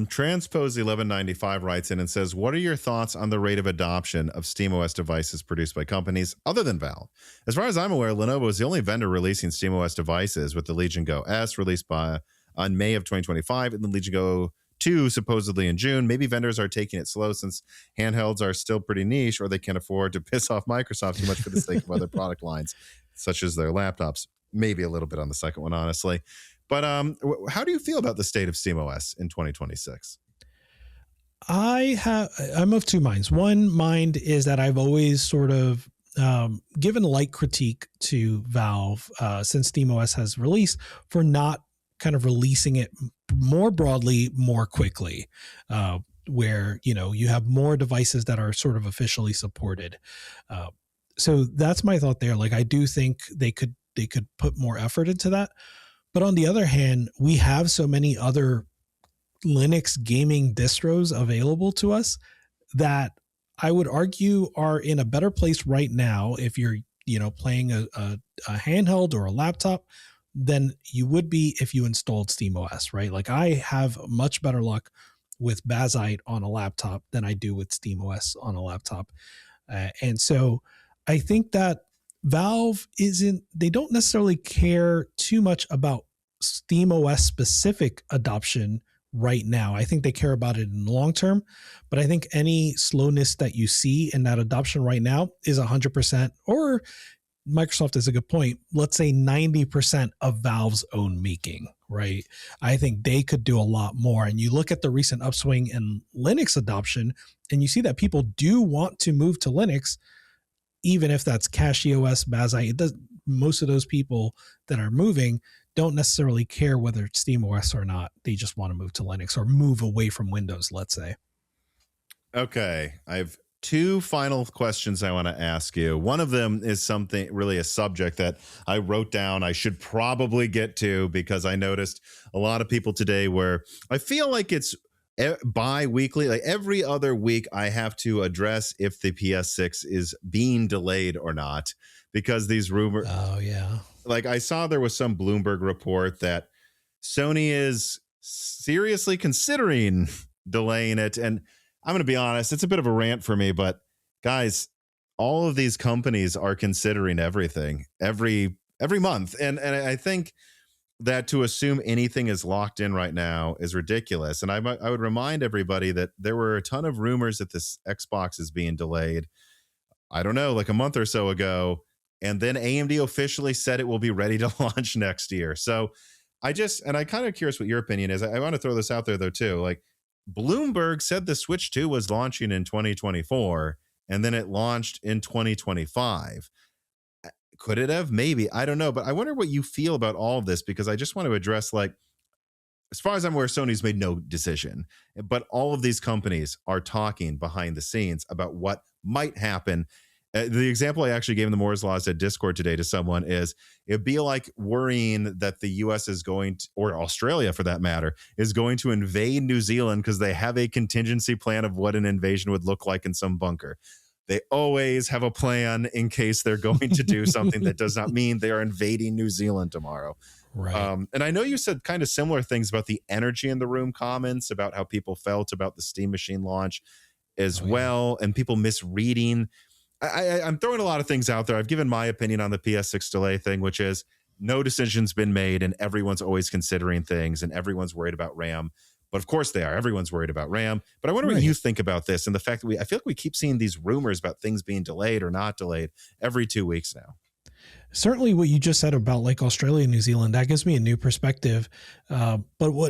Transpose 1195 writes in and says, what are your thoughts on the rate of adoption of SteamOS devices produced by companies other than Valve? As far as I'm aware, Lenovo is the only vendor releasing SteamOS devices, with the Legion Go S released on May of 2025 and the Legion Go 2 supposedly in June. Maybe vendors are taking it slow since handhelds are still pretty niche, or they can't afford to piss off Microsoft too much for the sake of other product lines, such as their laptops. Maybe a little bit on the second one, honestly. But how do you feel about the state of SteamOS in 2026? I'm of two minds. One mind is that I've always sort of given light critique to Valve since SteamOS has released for not kind of releasing it more broadly, more quickly, where, you know, you have more devices that are sort of officially supported. So that's my thought there. Like, I do think they could put more effort into that. But on the other hand, we have so many other Linux gaming distros available to us that I would argue are in a better place right now if you're, you know, playing a handheld or a laptop than you would be if you installed SteamOS, right? Like, I have much better luck with Bazite on a laptop than I do with SteamOS on a laptop. And so I think that Valve they don't necessarily care too much about SteamOS specific adoption right now. I think they care about it in the long term, but I think any slowness that you see in that adoption right now is 100%, or Microsoft is a good point, let's say 90% of Valve's own making, right? I think they could do a lot more. And you look at the recent upswing in Linux adoption, and you see that people do want to move to Linux, even if that's CachyOS, Bazite. Most of those people that are moving don't necessarily care whether it's SteamOS or not. They just want to move to Linux or move away from Windows, let's say. Okay. I have two final questions I want to ask you. One of them is really a subject that I wrote down I should probably get to, because I noticed a lot of people today where I feel like it's bi-weekly, like every other week I have to address if the PS6 is being delayed or not, because these rumors. Oh yeah. Like, I saw there was some Bloomberg report that Sony is seriously considering delaying it. And I'm going to be honest, it's a bit of a rant for me, but guys, all of these companies are considering everything every month. And I think that to assume anything is locked in right now is ridiculous. And I would remind everybody that there were a ton of rumors that this Xbox is being delayed, I don't know, like a month or so ago. And then AMD officially said it will be ready to launch next year. So I'm kind of curious what your opinion is. I want to throw this out there though, too. Like, Bloomberg said the Switch 2 was launching in 2024, and then it launched in 2025. Could it have? Maybe. I don't know. But I wonder what you feel about all of this, because I just want to address, like, as far as I'm aware, Sony's made no decision, but all of these companies are talking behind the scenes about what might happen. The example I actually gave in the Moore's Law at Discord today to someone is, it'd be like worrying that the US is going to, or Australia for that matter, is going to invade New Zealand because they have a contingency plan of what an invasion would look like in some bunker. They always have a plan in case they're going to do something that does not mean they are invading New Zealand tomorrow. Right. And I know you said kind of similar things about the energy in the room comments, about how people felt about the Steam Machine launch as well, and people misreading. I'm throwing a lot of things out there. I've given my opinion on the PS6 delay thing, which is no decision's been made, and everyone's always considering things, and everyone's worried about RAM. But of course they are. Everyone's worried about RAM. But I wonder what you think about this and the fact that I feel like we keep seeing these rumors about things being delayed or not delayed every 2 weeks now. Certainly what you just said about like Australia and New Zealand, that gives me a new perspective. But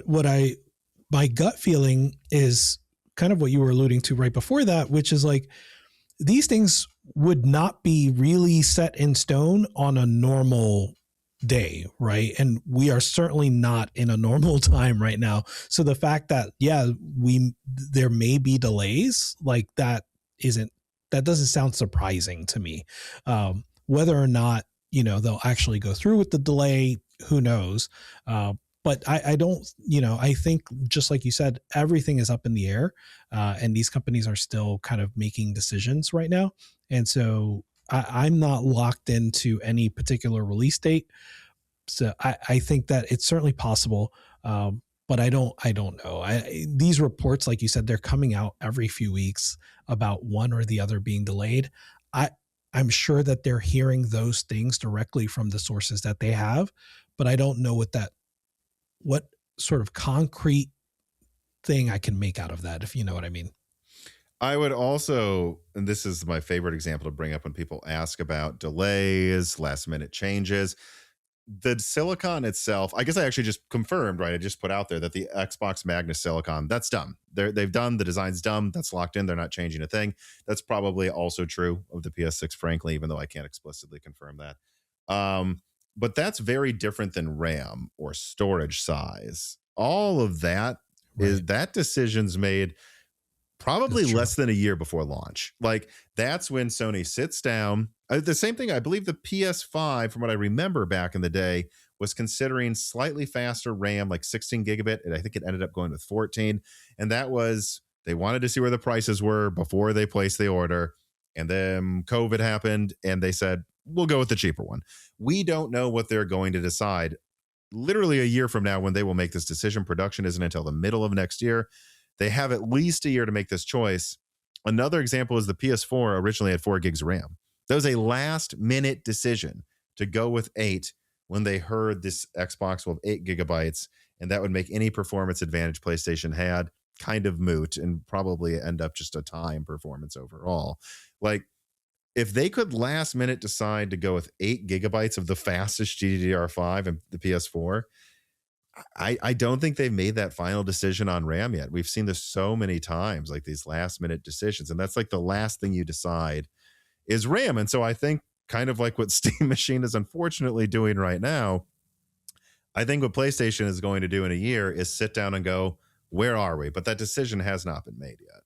my gut feeling is kind of what you were alluding to right before that, which is like, these things would not be really set in stone on a normal day, right? And we are certainly not in a normal time right now. So the fact that, there may be delays, like that doesn't sound surprising to me. Whether or not, they'll actually go through with the delay, who knows? but I don't, I think just like you said, everything is up in the air, and these companies are still kind of making decisions right now. And so I'm not locked into any particular release date. So I think that it's certainly possible. But I don't know. These reports, like you said, they're coming out every few weeks about one or the other being delayed. I'm sure that they're hearing those things directly from the sources that they have, but I don't know what sort of concrete thing I can make out of that, if you know what I mean. I would also, and this is my favorite example to bring up when people ask about delays, last minute changes. The silicon itself, I guess I actually just confirmed, right? I just put out there that the Xbox Magnus silicon, that's done. They've done, the design's done, that's locked in. They're not changing a thing. That's probably also true of the PS6, frankly, even though I can't explicitly confirm that. But that's very different than RAM or storage size. All of that is that decision's made probably less than a year before launch. Like, that's when Sony sits down. The same thing, I believe the PS5, from what I remember back in the day, was considering slightly faster RAM, like 16 gigabit. And I think it ended up going with 14. And that was, they wanted to see where the prices were before they placed the order. And then COVID happened and they said, we'll go with the cheaper one. We don't know what they're going to decide literally a year from now when they will make this decision. Production isn't until the middle of next year. They have at least a year to make this choice. Another example is the PS4 originally had 4 gigs of RAM. That was a last minute decision to go with 8 when they heard this Xbox will have 8 gigabytes, and that would make any performance advantage PlayStation had kind of moot and probably end up just a time performance overall. Like, if they could last minute decide to go with 8 gigabytes of the fastest GDDR5 and the PS4, I don't think they've made that final decision on RAM yet. We've seen this so many times, like these last minute decisions, and that's like the last thing you decide is RAM. And so I think, kind of like what Steam Machine is unfortunately doing right now, I think what PlayStation is going to do in a year is sit down and go, where are we? But that decision has not been made yet.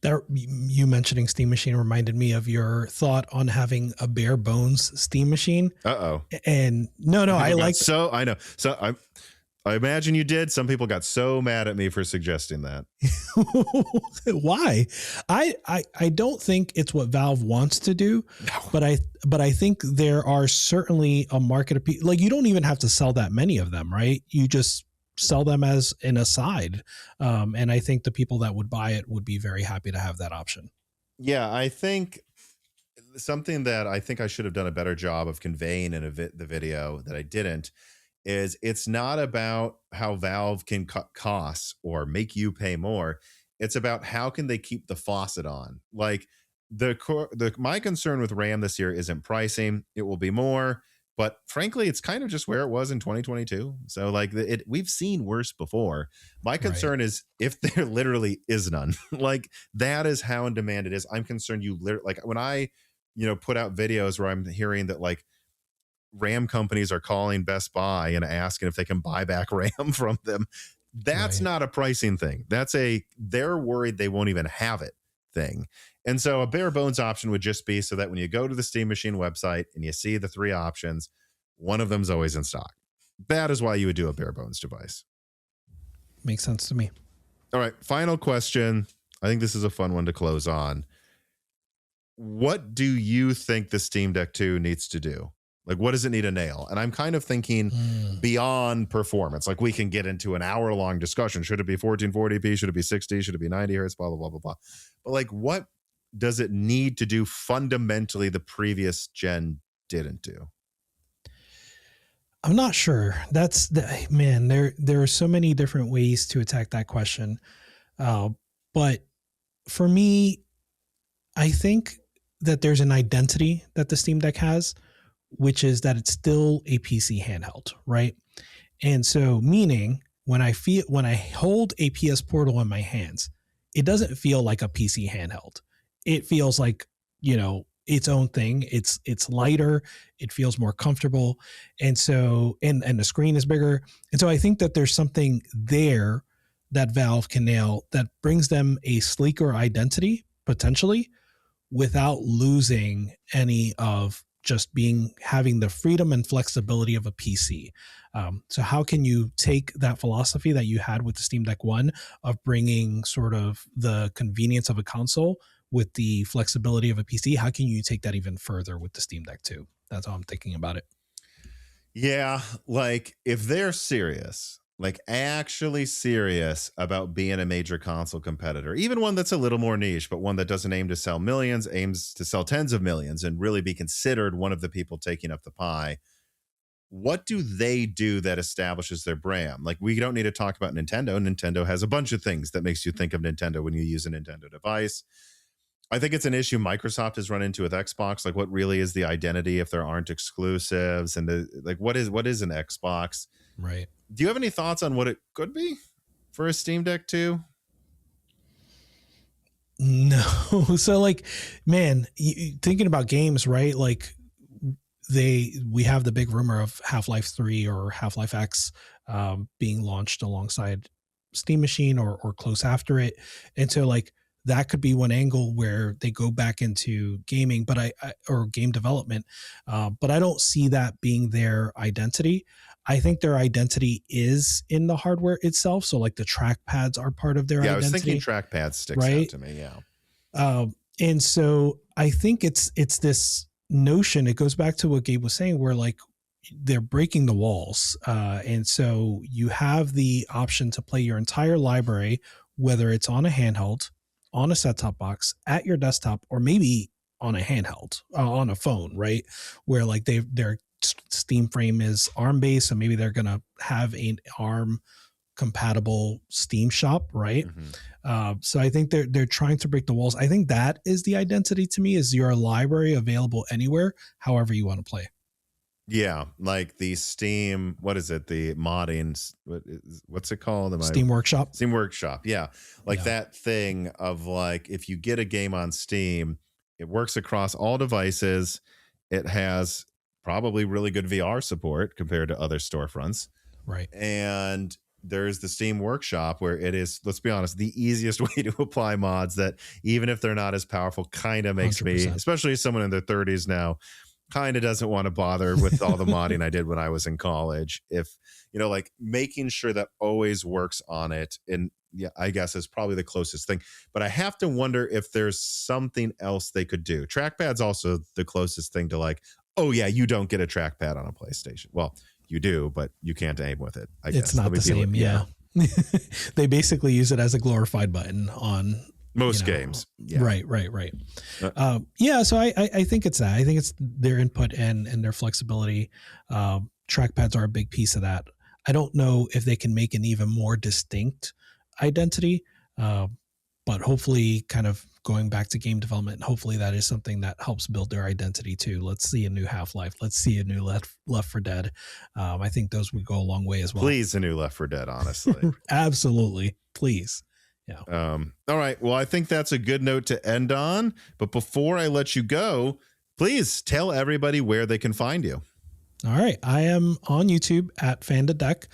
That, you mentioning Steam Machine reminded me of your thought on having a bare bones Steam Machine. And no, I like. So I know. So I imagine you did. Some people got so mad at me for suggesting that. Why? I don't think it's what Valve wants to do, but I think there are certainly a market of people. Like, you don't even have to sell that many of them, right? You just sell them as an aside. And I think the people that would buy it would be very happy to have that option. Yeah, I think something that I think I should have done a better job of conveying in the video that I didn't is it's not about how Valve can cut costs or make you pay more. It's about how can they keep the faucet on. Like, my concern with RAM this year isn't pricing. It will be more. But frankly, it's kind of just where it was in 2022. So like we've seen worse before. My concern is if there literally is none. Like, that is how in demand it is. I'm concerned like when I, put out videos where I'm hearing that like RAM companies are calling Best Buy and asking if they can buy back RAM from them. That's not a pricing thing. They're worried they won't even have it thing. And so a bare bones option would just be so that when you go to the Steam Machine website and you see the 3 options, one of them's always in stock. That is why you would do a bare bones device. Makes sense to me. All right, final question. I think this is a fun one to close on. What do you think the Steam Deck 2 needs to do? Like, what does it need to nail? And I'm kind of thinking beyond performance. Like, we can get into an hour-long discussion. Should it be 1440p? Should it be 60? Should it be 90 hertz? Blah, blah, blah, blah, blah. But like, what does it need to do fundamentally the previous gen didn't do? I'm not sure. Man, there are so many different ways to attack that question. But for me, I think that there's an identity that the Steam Deck has, which is that it's still a PC handheld, right? And so, meaning when I hold a PS Portal in my hands, it doesn't feel like a PC handheld. It feels like, its own thing. It's lighter. It feels more comfortable. And so, and the screen is bigger. And so I think that there's something there that Valve can nail that brings them a sleeker identity, potentially, without losing any of just having the freedom and flexibility of a PC. So how can you take that philosophy that you had with the Steam Deck 1 of bringing sort of the convenience of a console with the flexibility of a PC? How can you take that even further with the Steam Deck 2? That's how I'm thinking about it. Yeah, like if they're serious, like actually serious about being a major console competitor, even one that's a little more niche, but one that doesn't aim to sell millions, aims to sell tens of millions and really be considered one of the people taking up the pie, what do they do that establishes their brand? Like, we don't need to talk about Nintendo. Nintendo has a bunch of things that makes you think of Nintendo when you use a Nintendo device. I think it's an issue Microsoft has run into with Xbox. Like, what really is the identity if there aren't exclusives? And what is an Xbox? Right. Do you have any thoughts on what it could be for a Steam Deck 2? No. So like, man, thinking about games, right? Like we have the big rumor of Half-Life 3 or Half-Life X being launched alongside Steam Machine or close after it. And so like, that could be one angle where they go back into gaming, but or game development. But I don't see that being their identity. I think their identity is in the hardware itself. So like the trackpads are part of their identity. Yeah, I was thinking trackpad sticks out to me. Yeah. And so I think it's this notion. It goes back to what Gabe was saying, where like they're breaking the walls. And so you have the option to play your entire library, whether it's on a handheld, on a set-top box, at your desktop, or maybe on a handheld, on a phone, right? Where like their Steam frame is ARM-based, so maybe they're going to have an ARM-compatible Steam shop, right? Mm-hmm. So I think they're trying to break the walls. I think that is the identity to me, is your library available anywhere, however you want to play. Yeah, like the Steam, what is it? The modding, what's it called? Steam Workshop. Steam Workshop, yeah. Like that thing of like, if you get a game on Steam, it works across all devices. It has probably really good VR support compared to other storefronts. Right. And there's the Steam Workshop, where it is, let's be honest, the easiest way to apply mods that, even if they're not as powerful, kind of makes 100%. Me, especially someone in their 30s now, kind of doesn't want to bother with all the modding I did when I was in college. If, you know, like making sure that always works on it. And yeah, I guess is probably the closest thing, but I have to wonder if there's something else they could do. Trackpad's also the closest thing to like, oh yeah, you don't get a trackpad on a PlayStation. Well, you do, but you can't aim with it. I guess it's not the same. Yeah. They basically use it as a glorified button on most games. Yeah. Right. Yeah. So I think it's that. I think it's their input and their flexibility. Trackpads are a big piece of that. I don't know if they can make an even more distinct identity, but hopefully kind of going back to game development, hopefully that is something that helps build their identity too. Let's see a new Half-Life. Let's see a new Left 4 Dead. I think those would go a long way as well. Please, a new Left 4 Dead, honestly. Absolutely. Please. Yeah. All right. Well, I think that's a good note to end on. But before I let you go, please tell everybody where they can find you. All right. I am on YouTube at FandaDeck,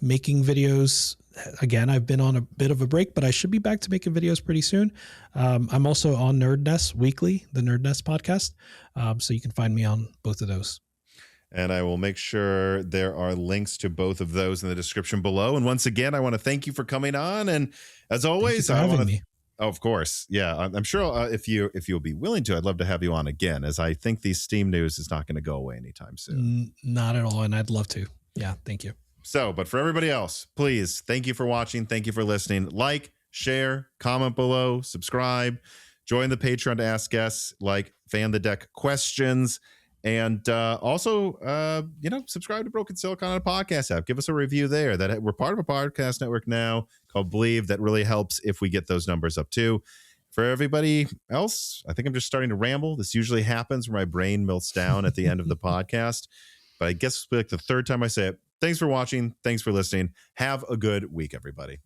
making videos. Again, I've been on a bit of a break, but I should be back to making videos pretty soon. I'm also on Nerd Nest Weekly, the Nerd Nest podcast. So you can find me on both of those. And I will make sure there are links to both of those in the description below. And once again, I want to thank you for coming on. And as always, I want to. Oh, of course. Yeah, I'm sure if you'll be willing to, I'd love to have you on again, as I think the Steam news is not going to go away anytime soon. Not at all. And I'd love to. Yeah. Thank you. So, but for everybody else, please, thank you for watching. Thank you for listening. Like, share, comment below, subscribe, join the Patreon to ask guests like Fan the Deck questions. And also, subscribe to Broken Silicon on a podcast app. Give us a review there. That we're part of a podcast network now called Believe. That really helps if we get those numbers up too. For everybody else, I think I'm just starting to ramble. This usually happens where my brain melts down at the end of the podcast. But I guess it's like the third time I say it. Thanks for watching. Thanks for listening. Have a good week, everybody.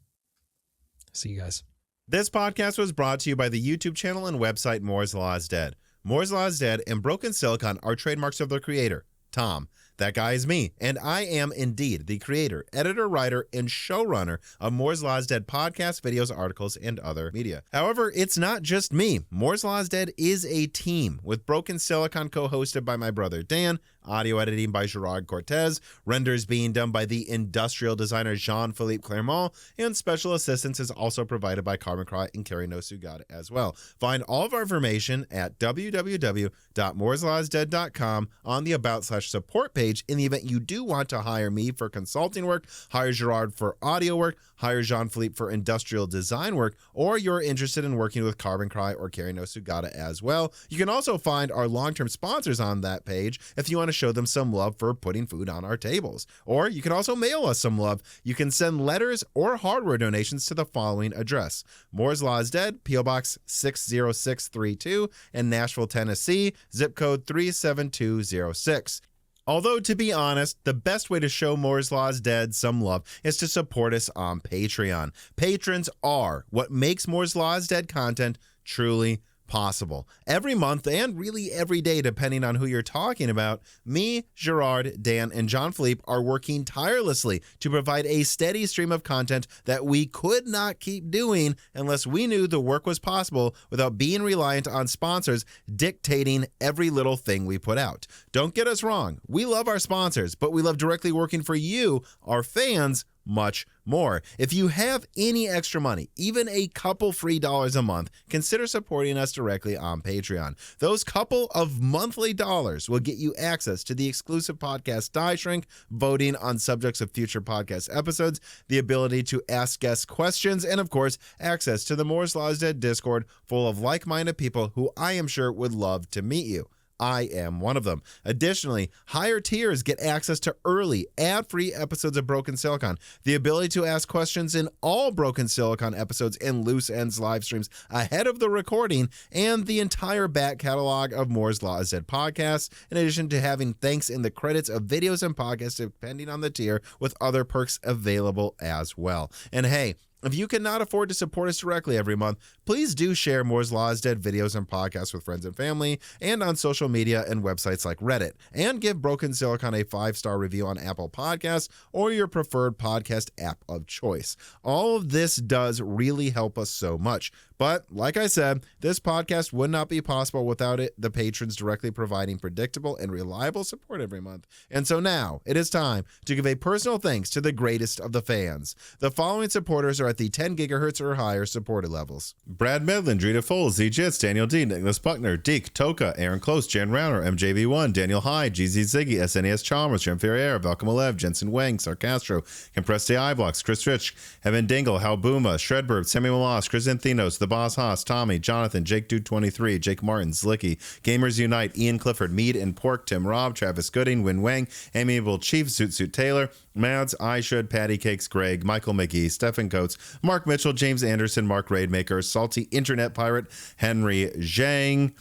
See you guys. This podcast was brought to you by the YouTube channel and website Moore's Law is Dead. Moore's Law is Dead and Broken Silicon are trademarks of their creator, Tom. That guy is me, and I am indeed the creator, editor, writer, and showrunner of Moore's Law is Dead podcasts, videos, articles, and other media. However, it's not just me. Moore's Law is Dead is a team, with Broken Silicon co-hosted by my brother Dan, audio editing by Gerard Cortez, renders being done by the industrial designer Jean-Philippe Clermont, and special assistance is also provided by Carmen Cry and Carrie Nosugata as well. Find all of our information at www.mooreslawsdead.com on the About/Support page. In the event you do want to hire me for consulting work, hire Gerard for audio work, hire Jean-Philippe for industrial design work, or you're interested in working with Carbon Cry or Carrie Nosugata as well. You can also find our long-term sponsors on that page if you want to show them some love for putting food on our tables. Or you can also mail us some love. You can send letters or hardware donations to the following address: Moore's Law is Dead, P.O. Box 60632 in Nashville, Tennessee, zip code 37206. Although, to be honest, the best way to show Moore's Law is Dead some love is to support us on Patreon. Patrons are what makes Moore's Law is Dead content truly possible. Every month, and really every day, depending on who you're talking about, me, Gerard, Dan, and Jean-Philippe are working tirelessly to provide a steady stream of content that we could not keep doing unless we knew the work was possible without being reliant on sponsors dictating every little thing we put out. Don't get us wrong, we love our sponsors, but we love directly working for you, our fans, much more. If you have any extra money, even a couple free dollars a month, consider supporting us directly on Patreon. Those couple of monthly dollars will get you access to the exclusive podcast Die Shrink, voting on subjects of future podcast episodes, the ability to ask guest questions, and of course, access to the Moore's Law is Dead Discord full of like-minded people who I am sure would love to meet you. I am one of them. Additionally, higher tiers get access to early, ad-free episodes of Broken Silicon, the ability to ask questions in all Broken Silicon episodes and Loose Ends live streams ahead of the recording, and the entire back catalog of Moore's Law is Dead podcasts, in addition to having thanks in the credits of videos and podcasts depending on the tier, with other perks available as well. And hey, if you cannot afford to support us directly every month, please do share Moore's Law is Dead videos and podcasts with friends and family, and on social media and websites like Reddit, and give Broken Silicon a 5-star review on Apple Podcasts or your preferred podcast app of choice. All of this does really help us so much. But like I said, this podcast would not be possible without the patrons directly providing predictable and reliable support every month. And so now it is time to give a personal thanks to the greatest of the fans. The following supporters are at the 10 gigahertz or higher supported levels: Brad Medlin, Drita Foles, Z-Jits, Daniel D, Nicholas Buckner, Deke, Toka, Aaron Close, Jan Rauner, MJB1, Daniel Hyde, GZ Ziggy, SNES Chalmers, Jim Ferrier, Velcom Alev, Jensen Wang, Sarcastro, Compressed AI Blocks, Chris Rich, Evan Dingle, Hal Booma, Shredburb, Sammy Malas, Chris Anthinos, The Boss Haas, Tommy, Jonathan, Jake Dude 23, Jake Martin, Zlicky, Gamers Unite, Ian Clifford, Mead and Pork, Tim Robb, Travis Gooding, Win Wang, Amiable Chief, Zoot Taylor, Mads, I Should, Patty Cakes, Greg, Michael McGee, Stephen Coates, Mark Mitchell, James Anderson, Mark Raidmaker, Salty Internet Pirate, Henry Zhang,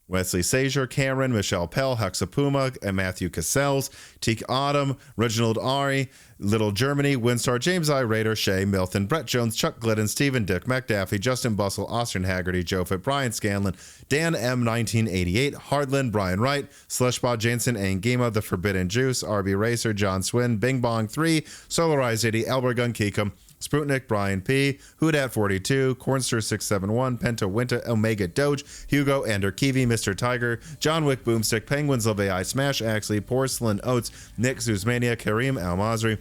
Wesley Sager, Cameron, Michelle Pell, Hexapuma, and Matthew Cassells, Teak Autumn, Reginald Ari, Little Germany, Winstar, James I. Raider, Shay, Milton, Brett Jones, Chuck Glidden, Stephen Dick, McDaffie, Justin Bustle, Austin Haggerty, Joe Fit, Brian Scanlon, Dan M. 1988, Hardland, Brian Wright, Slushbot, Jansen, Angema, The Forbidden Juice, RB Racer, John Swin, Bing Bong 3, Solarized 80, Albert Gun Keekum, Sprutnik, Brian P, Hoodat 42, Cornster 671, Penta Winta, Omega Doge, Hugo, Ander Kiwi, Mr. Tiger, John Wick Boomstick, Penguins of AI, Smash Axley, Porcelain Oats, Nick Zuzmania, Kareem Almazri,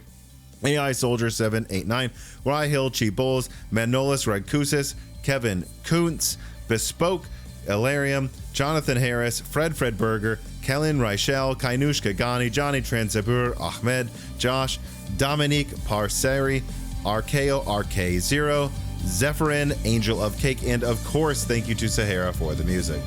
AI Soldier 789, Rye Hill, Cheap Bulls, Manolis Radkusis, Kevin Kuntz, Bespoke, Ilarium, Jonathan Harris, Fred Berger, Kellen Reichel, Kainush Kagani, Johnny Transabur, Ahmed, Josh, Dominique Parseri, Arkeo RK0, Zephyrin, Angel of Cake, and of course, thank you to Sahara for the music.